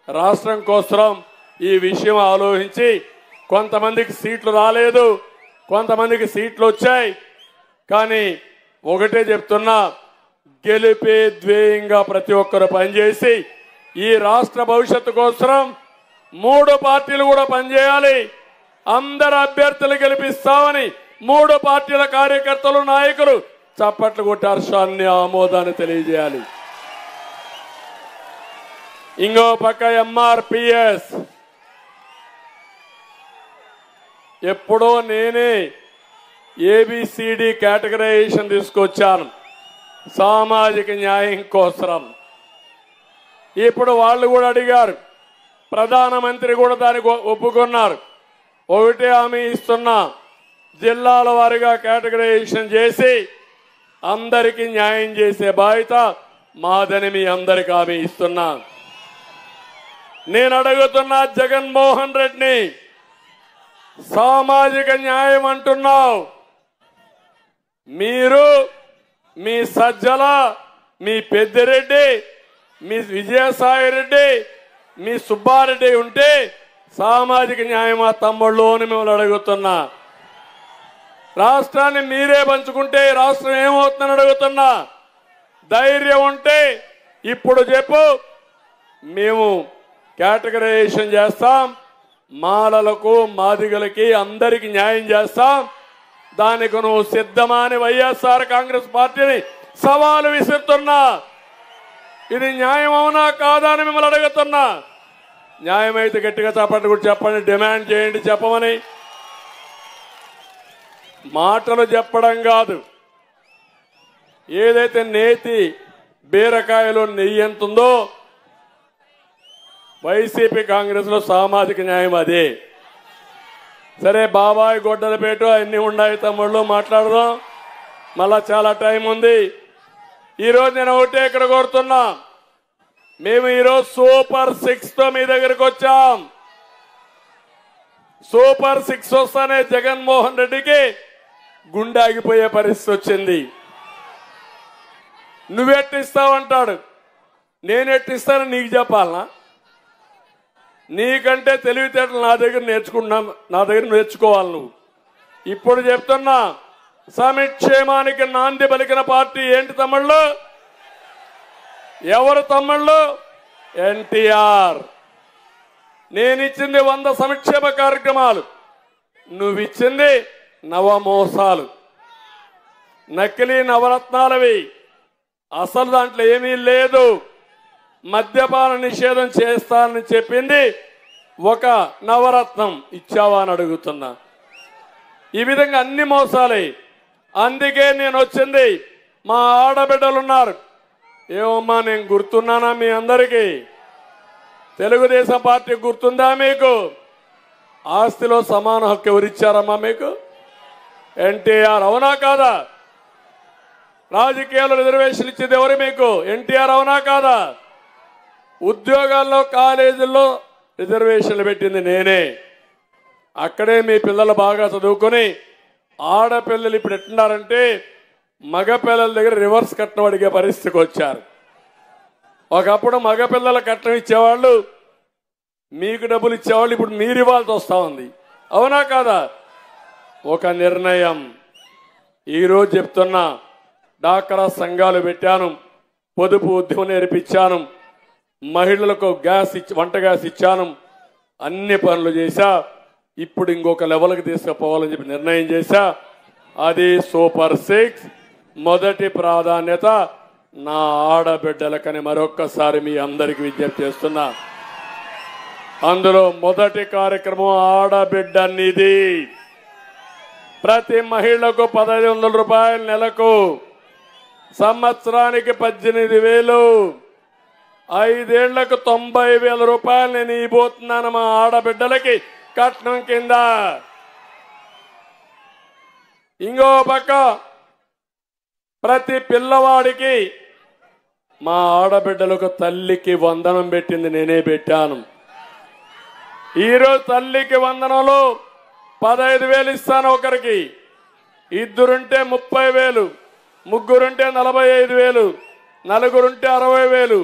రాష్ట్రం కోసం. ఈ విషయం ఆలోచించి కొంతమందికి సీట్లు రాలేదు, కొంతమందికి సీట్లు వచ్చాయి. కానీ ఒకటే చెప్తున్నా, గెలిపే ధ్యేయంగా ప్రతి ఒక్కరు పనిచేసి ఈ రాష్ట్ర భవిష్యత్తు కోసం 3 పార్టీలు కూడా పనిచేయాలి. అందరు అభ్యర్థులు గెలిపిస్తామని 3 పార్టీల కార్యకర్తలు, నాయకులు చప్పట్లు కొట్టి హర్షాన్ని, ఆమోదాన్ని తెలియజేయాలి. ఇంకో పక్క ఎంఆర్పిఎస్, ఎప్పుడో నేనే ఏబిసిడి కేటగరైజేషన్ తీసుకొచ్చాను సామాజిక న్యాయం కోసం. ఇప్పుడు వాళ్ళు కూడా అడిగారు, ప్రధానమంత్రి కూడా దానికి ఒప్పుకున్నారు. ఒకటే హామీ ఇస్తున్నా, జిల్లాల వారీగా కేటగరైజేషన్ చేసి అందరికీ న్యాయం చేసే బాధ్యత మాదని మీ అందరికీ హామీ ఇస్తున్నా. నేను అడుగుతున్నా జగన్మోహన్ రెడ్డిని, సామాజిక న్యాయం అంటున్నావు. మీరు మీ సజ్జల, మీ పెద్దిరెడ్డి, మీ విజయసాయిరెడ్డి, మీ సుబ్బారెడ్డి ఉంటే సామాజిక న్యాయం ఆ తమ్ముళ్ళు అని మిమ్మల్ని అడుగుతున్నా. రాష్ట్రాన్ని మీరే పంచుకుంటే రాష్ట్రం ఏమవుతుందని అడుగుతున్నా. ధైర్యం ఉంటే ఇప్పుడు చెప్పు, మేము కేటగరైజేషన్ చేస్తాం, మాలలకు మాదిగలకి అందరికి న్యాయం చేస్తాం. దానికి నువ్వు సిద్ధమా అని వైఎస్ఆర్ కాంగ్రెస్ పార్టీని సవాలు విసురుతున్నా. ఇది న్యాయం అవునా కాదా అని మిమ్మల్ని అడుగుతున్నా. న్యాయమైతే గట్టిగా చెప్పండి, కూడా చెప్పండి, డిమాండ్ చేయండి చెప్పమని. మాటలు చెప్పడం కాదు, ఏదైతే నేతి బీరకాయలో నెయ్యి ఎంత ఉందో వైసీపీ కాంగ్రెస్ లో సామాజిక న్యాయం అదే. సరే బాబాయ్ గొడ్డలపేట అన్ని ఉన్నాయి తమ్ముళ్ళు, మాట్లాడదాం, మళ్ళా చాలా టైం ఉంది. ఈరోజు నేను ఒకటే ఇక్కడ కోరుతున్నా, మేము ఈరోజు సూపర్ 6 తో మీ దగ్గరకు వచ్చాం. సూపర్ 6 వస్తానే జగన్మోహన్ రెడ్డికి గుండె ఆగిపోయే పరిస్థితి వచ్చింది. నువ్వెట్టిస్తావంటాడు, నేనెట్టిస్తాను నీకు చెప్పాలనా? నీకంటే తెలివితేటలు నా దగ్గర నేర్చుకోవాలి నువ్వు. ఇప్పుడు చెప్తున్నా, సంక్షేమానికి నాంది పలికిన పార్టీ ఏంటి తమ్ముళ్ళు? ఎవరు తమ్ముళ్ళు? ఎన్టీఆర్. నేనిచ్చింది 100 సంక్షేమ కార్యక్రమాలు, నువ్విచ్చింది నవమోసాలు, నకిలీ నవరత్నాలవి. అసలు దాంట్లో ఏమీ లేదు. మద్యపాన నిషేధం చేస్తానని చెప్పింది ఒక నవరత్నం, ఇచ్చావా అని అడుగుతున్నా. ఈ విధంగా అన్ని మోసాలే. అందుకే నేను వచ్చింది. మా ఆడబిడ్డలున్నారు. ఏమమ్మా నేను గుర్తున్నానా మీ అందరికీ? తెలుగుదేశం పార్టీ గుర్తుందా మీకు? ఆస్తిలో సమాన హక్కు ఎవరిచ్చారమ్మా మీకు? ఎన్టీఆర్. అవునా కాదా? రాజకీయాల్లో రిజర్వేషన్ ఇచ్చేది ఎవరు మీకు? ఎన్టీఆర్. అవునా కాదా? ఉద్యోగాల్లో కాలేజీల్లో రిజర్వేషన్లు పెట్టింది నేనే. అక్కడే మీ పిల్లలు బాగా చదువుకొని ఆడపిల్లలు ఇప్పుడు ఎట్టున్నారంటే మగపిల్లల దగ్గర రివర్స్ కట్నం అడిగే పరిస్థితికి వచ్చారు. ఒకప్పుడు మగపిల్లల కట్నం ఇచ్చేవాళ్ళు, మీకు డబ్బులు ఇచ్చేవాళ్ళు, ఇప్పుడు మీరు ఇవ్వాల్సి వస్తూ ఉంది. అవునా కాదా? ఒక నిర్ణయం ఈరోజు చెప్తున్నా. డాక్రా సంఘాలు పెట్టాను, పొదుపు ఉద్యమం నేర్పించాను, మహిళలకు వంట గ్యాస్ ఇచ్చాను, అన్ని పనులు చేశా. ఇప్పుడు ఇంకొక లెవెల్కి తీసుకుపోవాలని చెప్పి నిర్ణయం చేశా. అది సూపర్ 6. మొదటి ప్రాధాన్యత నా ఆడబిడ్డలకని మరొక్కసారి మీ అందరికీ విజ్ఞప్తి చేస్తున్నా. అందులో మొదటి కార్యక్రమం ఆడబిడ్డ నిధి. ప్రతి మహిళకు 1500 రూపాయలు నెలకు, సంవత్సరానికి 18,000, 5 ఏళ్లకు 90,000 రూపాయలు నేను ఇవ్వబోతున్నాను మా ఆడబిడ్డలకి కట్నం కింద. ఇంకో పక్క ప్రతి పిల్లవాడికి మా ఆడబిడ్డలకు తల్లికి వందనం పెట్టింది నేనే పెట్టాను. ఈరోజు తల్లికి వందనంలో 15,000 ఇస్తాను ఒకరికి, ఇద్దరుంటే 30,000, ముగ్గురుంటే 45,000, నలుగురుంటే 60,000,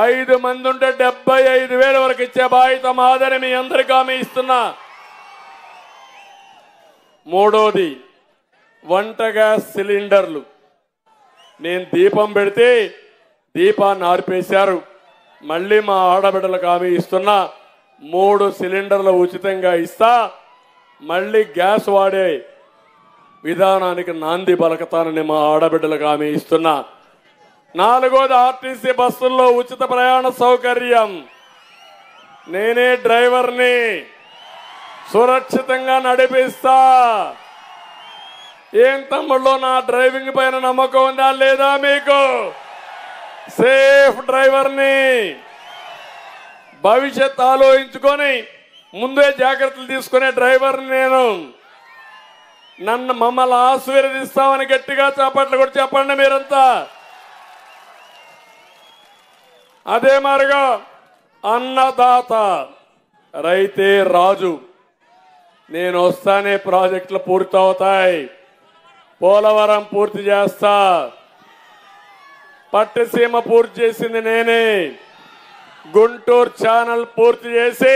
5 మంది ఉంటే 75,000 వరకు ఇచ్చే బాధ్యత మాదని మీ అందరికీ హామీ ఇస్తున్నా. మూడోది వంట గ్యాస్ సిలిండర్లు. నేను దీపం పెడితే దీపాన్ని ఆర్పేశారు. మళ్ళీ మా ఆడబిడ్డలకు హామీ ఇస్తున్నా, 3 సిలిండర్లు ఉచితంగా ఇస్తా. మళ్ళీ గ్యాస్ వాడే విధానానికి నాంది పలకతానని మా ఆడబిడ్డలకు హామీ ఇస్తున్నా. 4వది ఆర్టీసీ బస్సుల్లో ఉచిత ప్రయాణ సౌకర్యం. నేనే డ్రైవర్ని, సురక్షితంగా నడిపిస్తా. ఏం తమ్ముళ్ళు, నా డ్రైవింగ్ పైన నమ్మకం ఉందా లేదా మీకు? సేఫ్ డ్రైవర్ని. భవిష్యత్ ఆలోచించుకొని ముందే జాగ్రత్తలు తీసుకునే డ్రైవర్ నేను. మమ్మల్ని ఆశీర్వదిస్తామని గట్టిగా చప్పట్లు కూడా చెప్పండి మీరంతా. అదే మారిగా అన్నదాత రైతే రాజు. నేను వస్తానే ప్రాజెక్టులు పూర్తవుతాయి. పోలవరం పూర్తి చేస్తా, పట్టిసీమ పూర్తి చేసింది నేనే, గుంటూరు ఛానల్ పూర్తి చేసి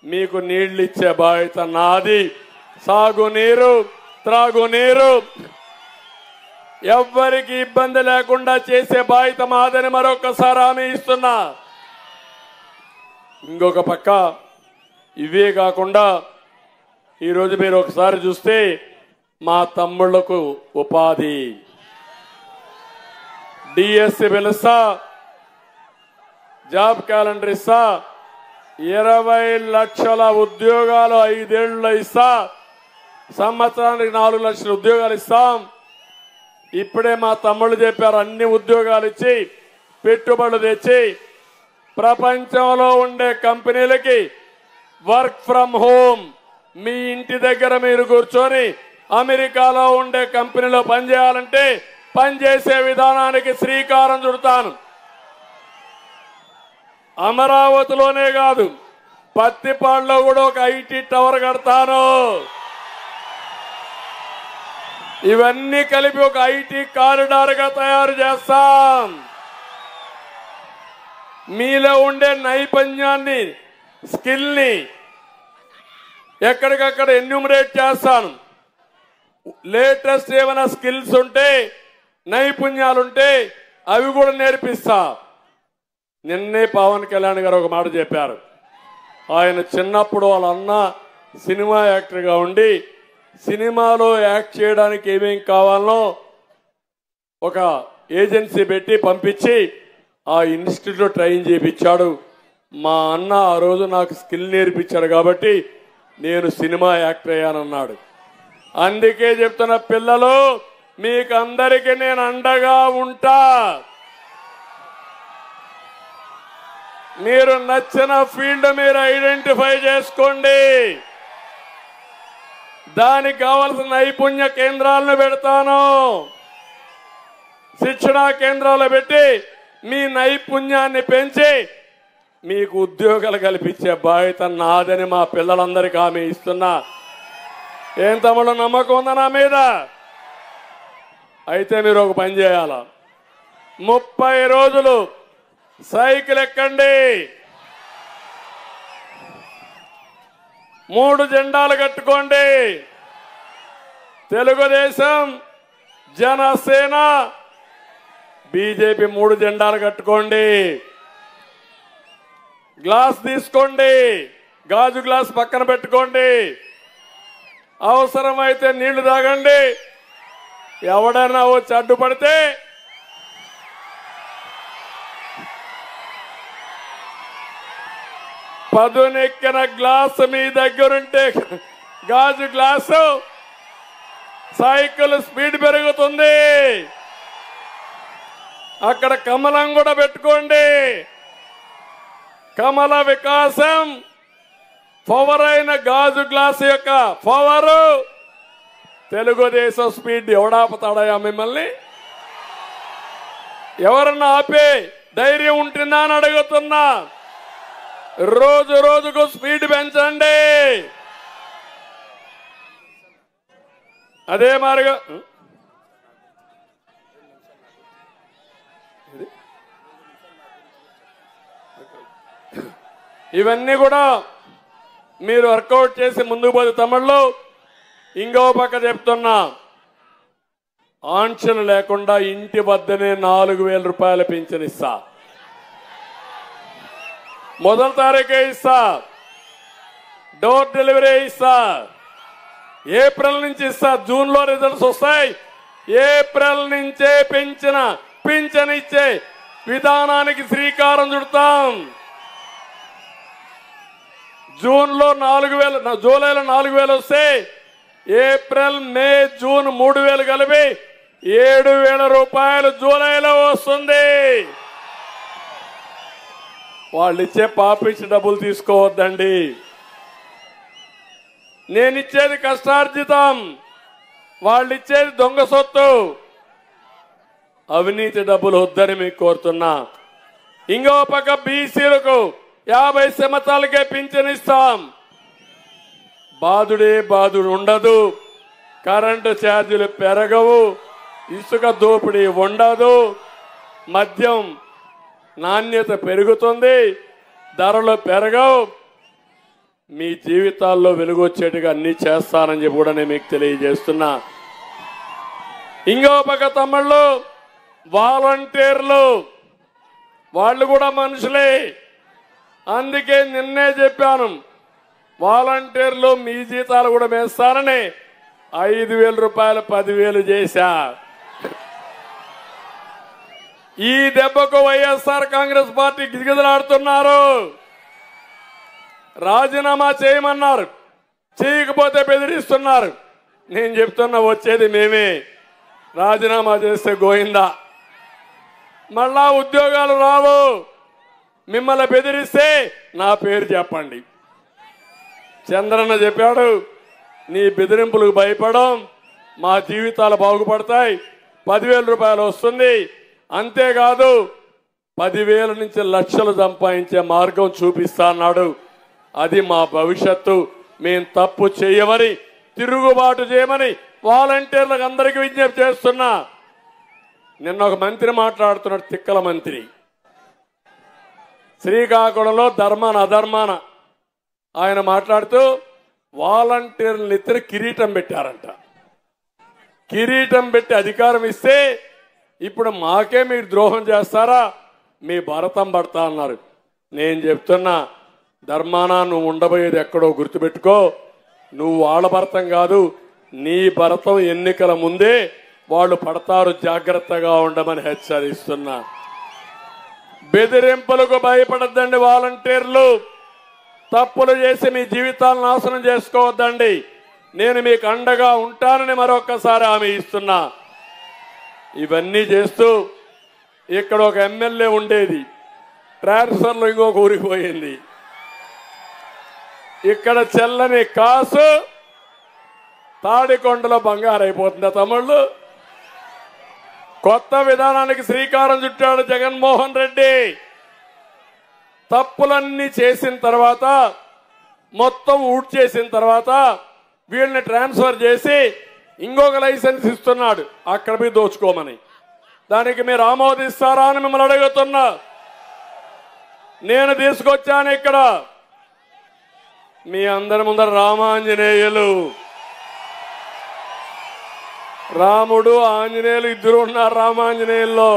మీకు నీళ్లు ఇచ్చే బాధ్యత నాది. సాగునీరు, త్రాగునీరు ఎవ్వరికి ఇబ్బంది లేకుండా చేసే బాధ్యత మాదని మరొకసారి హామీ ఇస్తున్నా. ఇంకొక పక్క ఇవే కాకుండా ఈరోజు మీరు ఒకసారి చూస్తే మా తమ్ముళ్లకు ఉపాధి, డిఎస్సి పిలుస్తా, జాబ్ క్యాలెండర్ ఇస్తా, 20 లక్షల ఉద్యోగాలు 5 ఏళ్లలో ఇస్తా, సంవత్సరానికి 4 లక్షల ఉద్యోగాలు ఇస్తాం. ఇప్పుడే మా తమ్ముళ్ళు చెప్పారు, అన్ని ఉద్యోగాలు ఇచ్చి పెట్టుబడులు తెచ్చి ప్రపంచంలో ఉండే కంపెనీలకి వర్క్ ఫ్రమ్ హోమ్, మీ ఇంటి దగ్గర మీరు కూర్చొని అమెరికాలో ఉండే కంపెనీలో పనిచేయాలంటే పనిచేసే విధానానికి శ్రీకారం చుడతాను. అమరావతిలోనే కాదు, పత్తిపాడులో కూడా ఒక ఐటీ టవర్ కడతాను. ఇవన్నీ కలిపి ఒక ఐటీ కారిడార్ గా తయారు చేస్తాం. మీలో ఉండే నైపుణ్యాన్ని, స్కిల్ ని ఎక్కడికక్కడ ఎన్యూమరేట్ చేస్తాను. లేటెస్ట్ ఏమైనా స్కిల్స్ ఉంటే, నైపుణ్యాలుంటే అవి కూడా నేర్పిస్తా. నిన్నే పవన్ కళ్యాణ్ గారు ఒక మాట చెప్పారు. ఆయన చిన్నప్పుడు వాళ్ళ అన్న సినిమా యాక్టర్గా ఉండి సినిమాలో యాక్ట్ చేయడానికి ఏమేం కావాలనో ఒక ఏజెన్సీ పెట్టి పంపించి ఆ ఇన్స్టిట్యూట్లో ట్రైన్ చేయించాడు. మా అన్న ఆ రోజు నాకు స్కిల్ నేర్పించాడు కాబట్టి నేను సినిమా యాక్టర్ అయ్యానన్నాడు. అందుకే చెప్తున్న పిల్లలు, మీకు అందరికీ నేను అండగా ఉంటా. మీరు నచ్చిన ఫీల్డ్ మీరు ఐడెంటిఫై చేసుకోండి. దానికి కావాల్సిన నైపుణ్య కేంద్రాలను పెడతాను. శిక్షణా కేంద్రాలు పెట్టి మీ నైపుణ్యాన్ని పెంచి మీకు ఉద్యోగాలు కల్పించే బాధ్యత నాదని మా పిల్లలందరికీ హామీ ఇస్తున్నా. ఏం తమ్ముడు, నమ్మకం ఉందా నా మీద? అయితే మీరు ఒక పని చేయాల, 30 రోజులు సైకిల్ ఎక్కండి, 3 జెండాలు కట్టుకోండి. తెలుగుదేశం, జనసేన, బీజేపీ 3 జెండాలు కట్టుకోండి. గ్లాస్ తీసుకోండి, గాజు గ్లాస్ పక్కన పెట్టుకోండి. అవసరమైతే నీళ్లు తాగండి. ఎవడైనా వచ్చి అడ్డుపడితే పదునెక్కిన గ్లాసు మీ దగ్గరుంటే, గాజు గ్లాసు, సైకిల్ స్పీడ్ పెరుగుతుంది. అక్కడ కమలం కూడా పెట్టుకోండి. కమల వికాసం, పవర్ అయిన గాజు గ్లాసు యొక్క పవరు, తెలుగుదేశం స్పీడ్ ఎవడాపుతాడయా మిమ్మల్ని? ఎవరన్నా ఆపే ధైర్యం ఉంటుందా అని అడుగుతున్నా. రోజు రోజుకు స్పీడ్ పెంచండి. అదే మారిగా ఇవన్నీ కూడా మీరు వర్కౌట్ చేసి ముందుకు పోతే తమిళ్లో ఇంకో పక్క చెప్తున్నా, ఆంక్షలు లేకుండా ఇంటి వద్దనే 4,000 రూపాయల పింఛన్ ఇస్తా. మొదటి తారీఖే ఇస్తా, డోర్ డెలివరీ ఇస్తా. ఏప్రిల్ నుంచి ఇస్తా. జూన్ లో రిజల్ట్స్ వస్తాయి. ఏప్రిల్ నుంచే పింఛన్ ఇచ్చే విధానానికి శ్రీకారం చుడతాం. జూన్లో 4,000, జూలైలో 4,000 వస్తే ఏప్రిల్, మే, జూన్ 3,000 కలిపి 7,000 రూపాయలు జూలైలో వస్తుంది. వాళ్ళు ఇచ్చే పాపిచ్చి డబ్బులు తీసుకోవద్దండి. నేనిచ్చేది కష్టార్జితం, వాళ్ళు ఇచ్చేది దొంగ సొత్తు. అవినీతి డబ్బులు వద్దని మీకు కోరుతున్నా. ఇంకో పక్క బీసీలకు 50 సంవత్సరాలకే పింఛన్ ఇస్తాం. బాధుడు ఉండదు, కరెంటు ఛార్జీలు పెరగవు, ఇసుక దోపిడీ ఉండదు, మద్యం నాణ్యత పెరుగుతుంది, ధరలు పెరగవు. మీ జీవితాల్లో వెలుగొచ్చేట్టుగా అన్ని చేస్తానని చెప్పి కూడా నేను మీకు తెలియజేస్తున్నా. ఇంకో పక్క తమ్ముళ్ళు వాలంటీర్లు, వాళ్ళు కూడా మనుషులే. అందుకే నిన్నే చెప్పాను, వాలంటీర్లు మీ జీతాలు కూడా వేస్తారని 5,000 రూపాయలు 10,000 చేశా. ఈ దెబ్బకు వైఎస్ఆర్ కాంగ్రెస్ పార్టీ గిజగిజలాడుతున్నారు. రాజీనామా చేయమన్నారు, చేయకపోతే బెదిరిస్తున్నారు. నేను చెప్తున్నా, వచ్చేది మేమే. రాజీనామా చేస్తే గోయిందా, మళ్ళా ఉద్యోగాలు రావు. మిమ్మల్ని బెదిరిస్తే నా పేరు చెప్పండి. చంద్రన్న చెప్పాడు, నీ బెదిరింపులకు భయపడం, మా జీవితాలు బాగుపడతాయి, 10,000 రూపాయలు వస్తుంది. అంతేకాదు 10,000 నుంచి లక్షలు సంపాదించే మార్గం చూపిస్తా అన్నాడు. అది మా భవిష్యత్తు. మేం తప్పు చేయమని, తిరుగుబాటు చేయమని వాలంటీర్లకు అందరికీ విజ్ఞప్తి చేస్తున్నా. నిన్న ఒక మంత్రి మాట్లాడుతున్నాడు, తిక్కల మంత్రి. శ్రీకాకుళంలో ధర్మాన అధర్మాన ఆయన మాట్లాడుతూ వాలంటీర్లు ఇద్దరు కిరీటం పెట్టారంట. కిరీటం పెట్టి అధికారం ఇస్తే ఇప్పుడు మాకే మీరు ద్రోహం చేస్తారా, మీ భరతం పడతా అన్నారు. నేను చెప్తున్నా, ధర్మాన నువ్వు ఉండబోయేది ఎక్కడో గుర్తుపెట్టుకో. నువ్వు వాళ్ళ భరతం కాదు, నీ భరతం ఎన్నికల ముందే వాళ్ళు పడతారు, జాగ్రత్తగా ఉండమని హెచ్చరిస్తున్నా. బెదిరింపులకు భయపడద్దండి వాలంటీర్లు. తప్పులు చేసి మీ జీవితాలను నాశనం చేసుకోవద్దండి. నేను మీకు అండగా ఉంటానని మరొక్కసారి హామీ ఇస్తున్నా. ఇవన్నీ చేస్తూ ఇక్కడ ఒక ఎమ్మెల్యే ఉండేది, ట్రాన్స్ఫర్లో ఇంకొక ఊరికి పోయింది. ఇక్కడ చెల్లని కాసు తాడికొండలో బంగారు అయిపోతుందా తమ్ముళ్ళు? కొత్త విధానానికి శ్రీకారం చుట్టాడు జగన్మోహన్ రెడ్డి. తప్పులన్నీ చేసిన తర్వాత, మొత్తం ఊట్ చేసిన తర్వాత వీళ్ళని ట్రాన్స్ఫర్ చేసి ఇంకొక లైసెన్స్ ఇస్తున్నాడు అక్కడ పోయి దోచుకోమని. దానికి మీరు ఆమోదిస్తారా అని మిమ్మల్ని అడుగుతున్నా. నేను తీసుకొచ్చాను ఇక్కడ మీ అందరి ముందర రామాంజనేయులు. రాముడు ఆంజనేయులు ఇద్దరు ఉన్నారు రామాంజనేయుల్లో.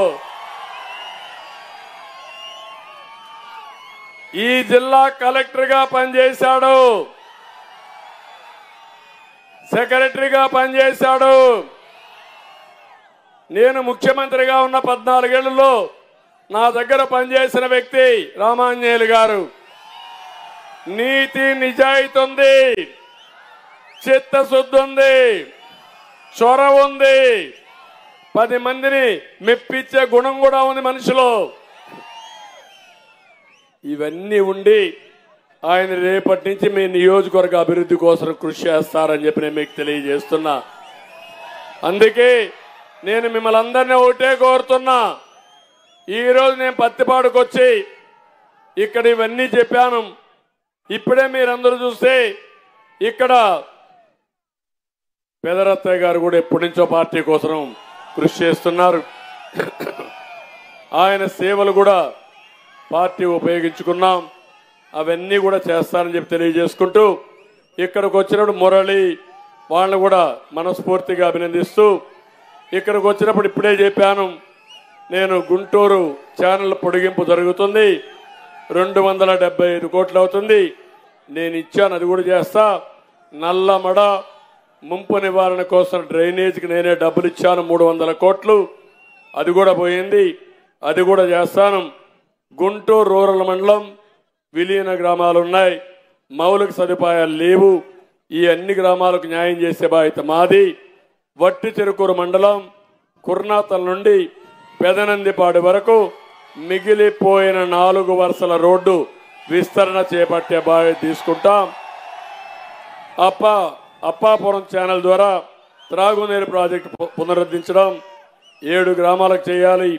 ఈ జిల్లా కలెక్టర్ గా పనిచేశాడు, సెక్రటరీగా పనిచేశాడు. నేను ముఖ్యమంత్రిగా ఉన్న 14 ఏళ్లలో నా దగ్గర పనిచేసిన వ్యక్తి రామాంజనేయులు గారు. నీతి నిజాయితీ ఉంది, చిత్తశుద్ధి ఉంది, చొరవ ఉంది, 10 మందిని మెప్పించే గుణం కూడా ఉంది మనిషిలో. ఇవన్నీ ఉండి ఆయన రేపటి నుంచి మీ నియోజకవర్గ అభివృద్ధి కోసం కృషి చేస్తారని చెప్పి నేను మీకు తెలియజేస్తున్నా. అందుకే నేను మిమ్మల్ని అందరినీ ఒకటే కోరుతున్నా. ఈరోజు నేను పత్తిపాడుకు వచ్చి ఇక్కడ ఇవన్నీ చెప్పాను. ఇప్పుడే మీరందరూ చూస్తే ఇక్కడ పెదరత్తయ్య గారు కూడా ఎప్పటి నుంచో పార్టీ కోసం కృషి చేస్తున్నారు. ఆయన సేవలు కూడా పార్టీ ఉపయోగించుకున్నాం. అవన్నీ కూడా చేస్తారని చెప్పి తెలియజేసుకుంటూ ఇక్కడికి వచ్చినప్పుడు మురళి వాళ్ళని కూడా మనస్ఫూర్తిగా అభినందిస్తూ ఇక్కడికి వచ్చినప్పుడు ఇప్పుడే చెప్పాను, నేను గుంటూరు ఛానల్ పొడిగింపు జరుగుతుంది, 275 కోట్లు అవుతుంది. నేను ఇచ్చాను, అది కూడా చేస్తా. నల్లమడ ముంపు నివారణ కోసం డ్రైనేజీకి నేనే డబ్బులు ఇచ్చాను 300 కోట్లు, అది కూడా పోయింది, అది కూడా చేస్తాను. గుంటూరు రూరల్ మండలం విలీన గ్రామాలు ఉన్నాయి, మౌలిక సదుపాయాలు లేవు. ఈ అన్ని గ్రామాలకు న్యాయం చేసే బాధ్యత మాది. వట్టి చెరుకూరు మండలం కుర్నాతల నుండి పెదనందిపాడు వరకు మిగిలిపోయిన 4 వరుసల రోడ్డు విస్తరణ చేపట్టే బాధ్యత తీసుకుంటాం. అప్పాపురం ఛానల్ ద్వారా త్రాగునీరు ప్రాజెక్టు పునరుద్ధరించడం 7 గ్రామాలకు చేయాలి.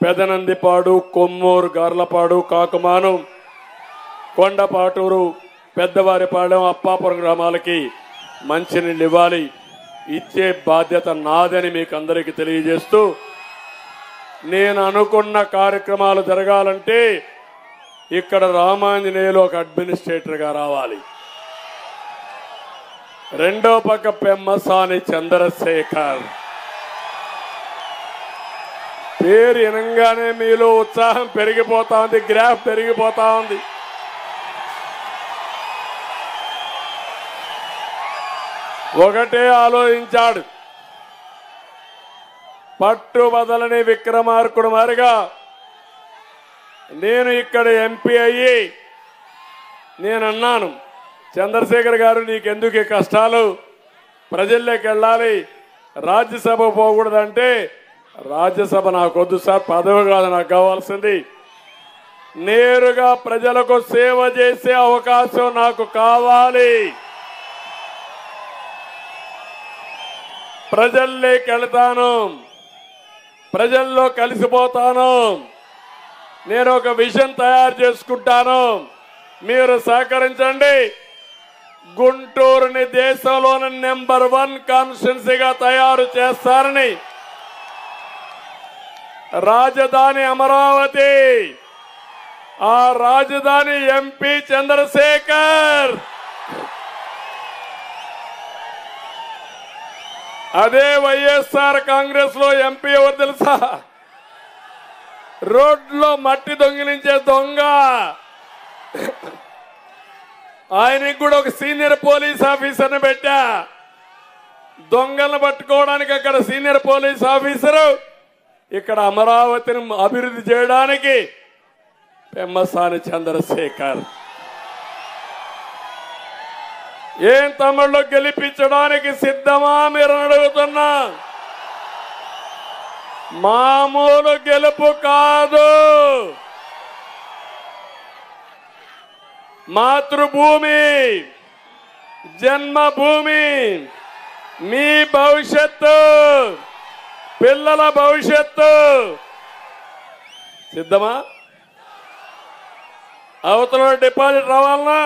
పెదనందిపాడు, కొమ్మూరు, గార్లపాడు, కాకుమాను, కొండపాటూరు, పెద్దవారిపాలెం, అప్పాపురం గ్రామాలకి మంచినీళ్ళు ఇవ్వాలి. ఇచ్చే బాధ్యత నాదని మీకు అందరికీ తెలియజేస్తూ, నేను అనుకున్న కార్యక్రమాలు జరగాలంటే ఇక్కడ రామాంజనేయులు ఒక అడ్మినిస్ట్రేటర్గా రావాలి. రెండో పక్క పెమ్మసాని చంద్రశేఖర్ పేరు వినంగానే మీలో ఉత్సాహం పెరిగిపోతా ఉంది, గ్రాఫ్ పెరిగిపోతా ఉంది. ఒకటే ఆలోచించాడు, పట్టు వదలని విక్రమార్కుడు మారిగా నేను ఇక్కడ ఎంపీ అయ్యి నేను అన్నాను, చంద్రశేఖర్ గారు నీకెందుకు ఈ కష్టాలు, ప్రజల్లోకి వెళ్ళాలి, రాజ్యసభ పోకూడదంటే రాజ్యసభ నాకొద్దు సార్, పదవి కాదు నాకు కావాల్సింది, నేరుగా ప్రజలకు సేవ చేసే అవకాశం నాకు కావాలి, ప్రజల్లోకి వెళ్తాను, ప్రజల్లో కలిసిపోతాను, నేను ఒక విజన్ తయారు చేసుకుంటాను, మీరు సహకరించండి, గుంటూరుని దేశంలోని నెంబర్ 1 కాన్స్టిట్యున్సీగా తయారు చేస్తారని, రాజధాని అమరావతి, ఆ రాజధాని ఎంపీ చంద్రశేఖర్, అదే వైఎస్ఆర్ కాంగ్రెస్ లో ఎంపీ ఎవరు తెలుసా, రోడ్లో మట్టి దొంగిలించే దొంగ, ఆయనకి కూడా ఒక సీనియర్ పోలీస్ ఆఫీసర్ని పెట్టా, దొంగలను పట్టుకోవడానికి అక్కడ సీనియర్ పోలీస్ ఆఫీసరు, ఇక్కడ అమరావతిని అభివృద్ధి చేయడానికి పెమ్మసాని చంద్రశేఖర్. ఏం తమ్ముళ్ళు గెలిపించడానికి సిద్ధమా మీరు అడుగుతున్నా, మామూలు గెలుపు కాదు, మాతృభూమి, జన్మభూమి, మీ భవిష్యత్తు, పిల్లల భవిష్యత్తు. సిద్ధమా? అవతల డిపాజిట్ రావాలన్నా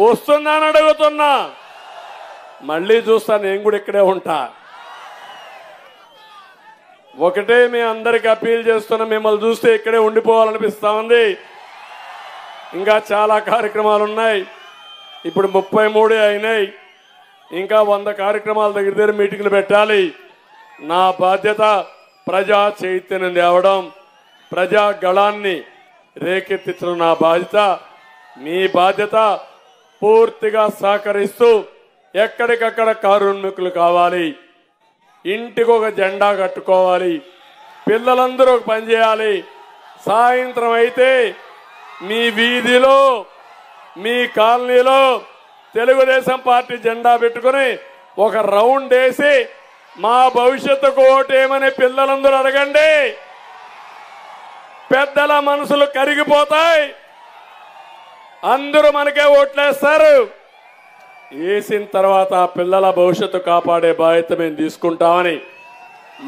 వస్తుందా అని అడుగుతున్నా, మళ్ళీ చూస్తా, నేను కూడా ఇక్కడే ఉంటా. ఒకటే మీ అందరికి అపీల్ చేస్తున్నా, మిమ్మల్ని చూస్తే ఇక్కడే ఉండిపోవాలనిపిస్తా ఉంది. ఇంకా చాలా కార్యక్రమాలు ఉన్నాయి, ఇప్పుడు 33 అయినాయి, ఇంకా 100 కార్యక్రమాల దగ్గర మీటింగ్లు పెట్టాలి. నా బాధ్యత ప్రజా చైతన్యం తేవడం, ప్రజా గళాన్ని రేకెత్తించడం నా బాధ్యత. మీ బాధ్యత పూర్తిగా సహకరిస్తూ ఎక్కడికక్కడ కార్మికులు కావాలి, ఇంటికి ఒక జెండా కట్టుకోవాలి, పిల్లలందరూ ఒక పని చేయాలి. సాయంత్రం అయితే మీ వీధిలో, మీ కాలనీలో తెలుగుదేశం పార్టీ జెండా పెట్టుకుని ఒక రౌండ్ వేసి మా భవిష్యత్తుకు ఓటేమని పిల్లలందరూ అడగండి. పెద్దల మనసులు కరిగిపోతాయి, అందరూ మనకే ఓట్లేస్తారు. వేసిన తర్వాత పిల్లల భవిష్యత్తు కాపాడే బాధ్యత మేము తీసుకుంటామని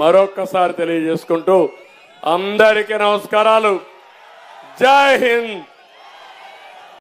మరొక్కసారి తెలియజేసుకుంటూ అందరికీ నమస్కారాలు. జై హింద్.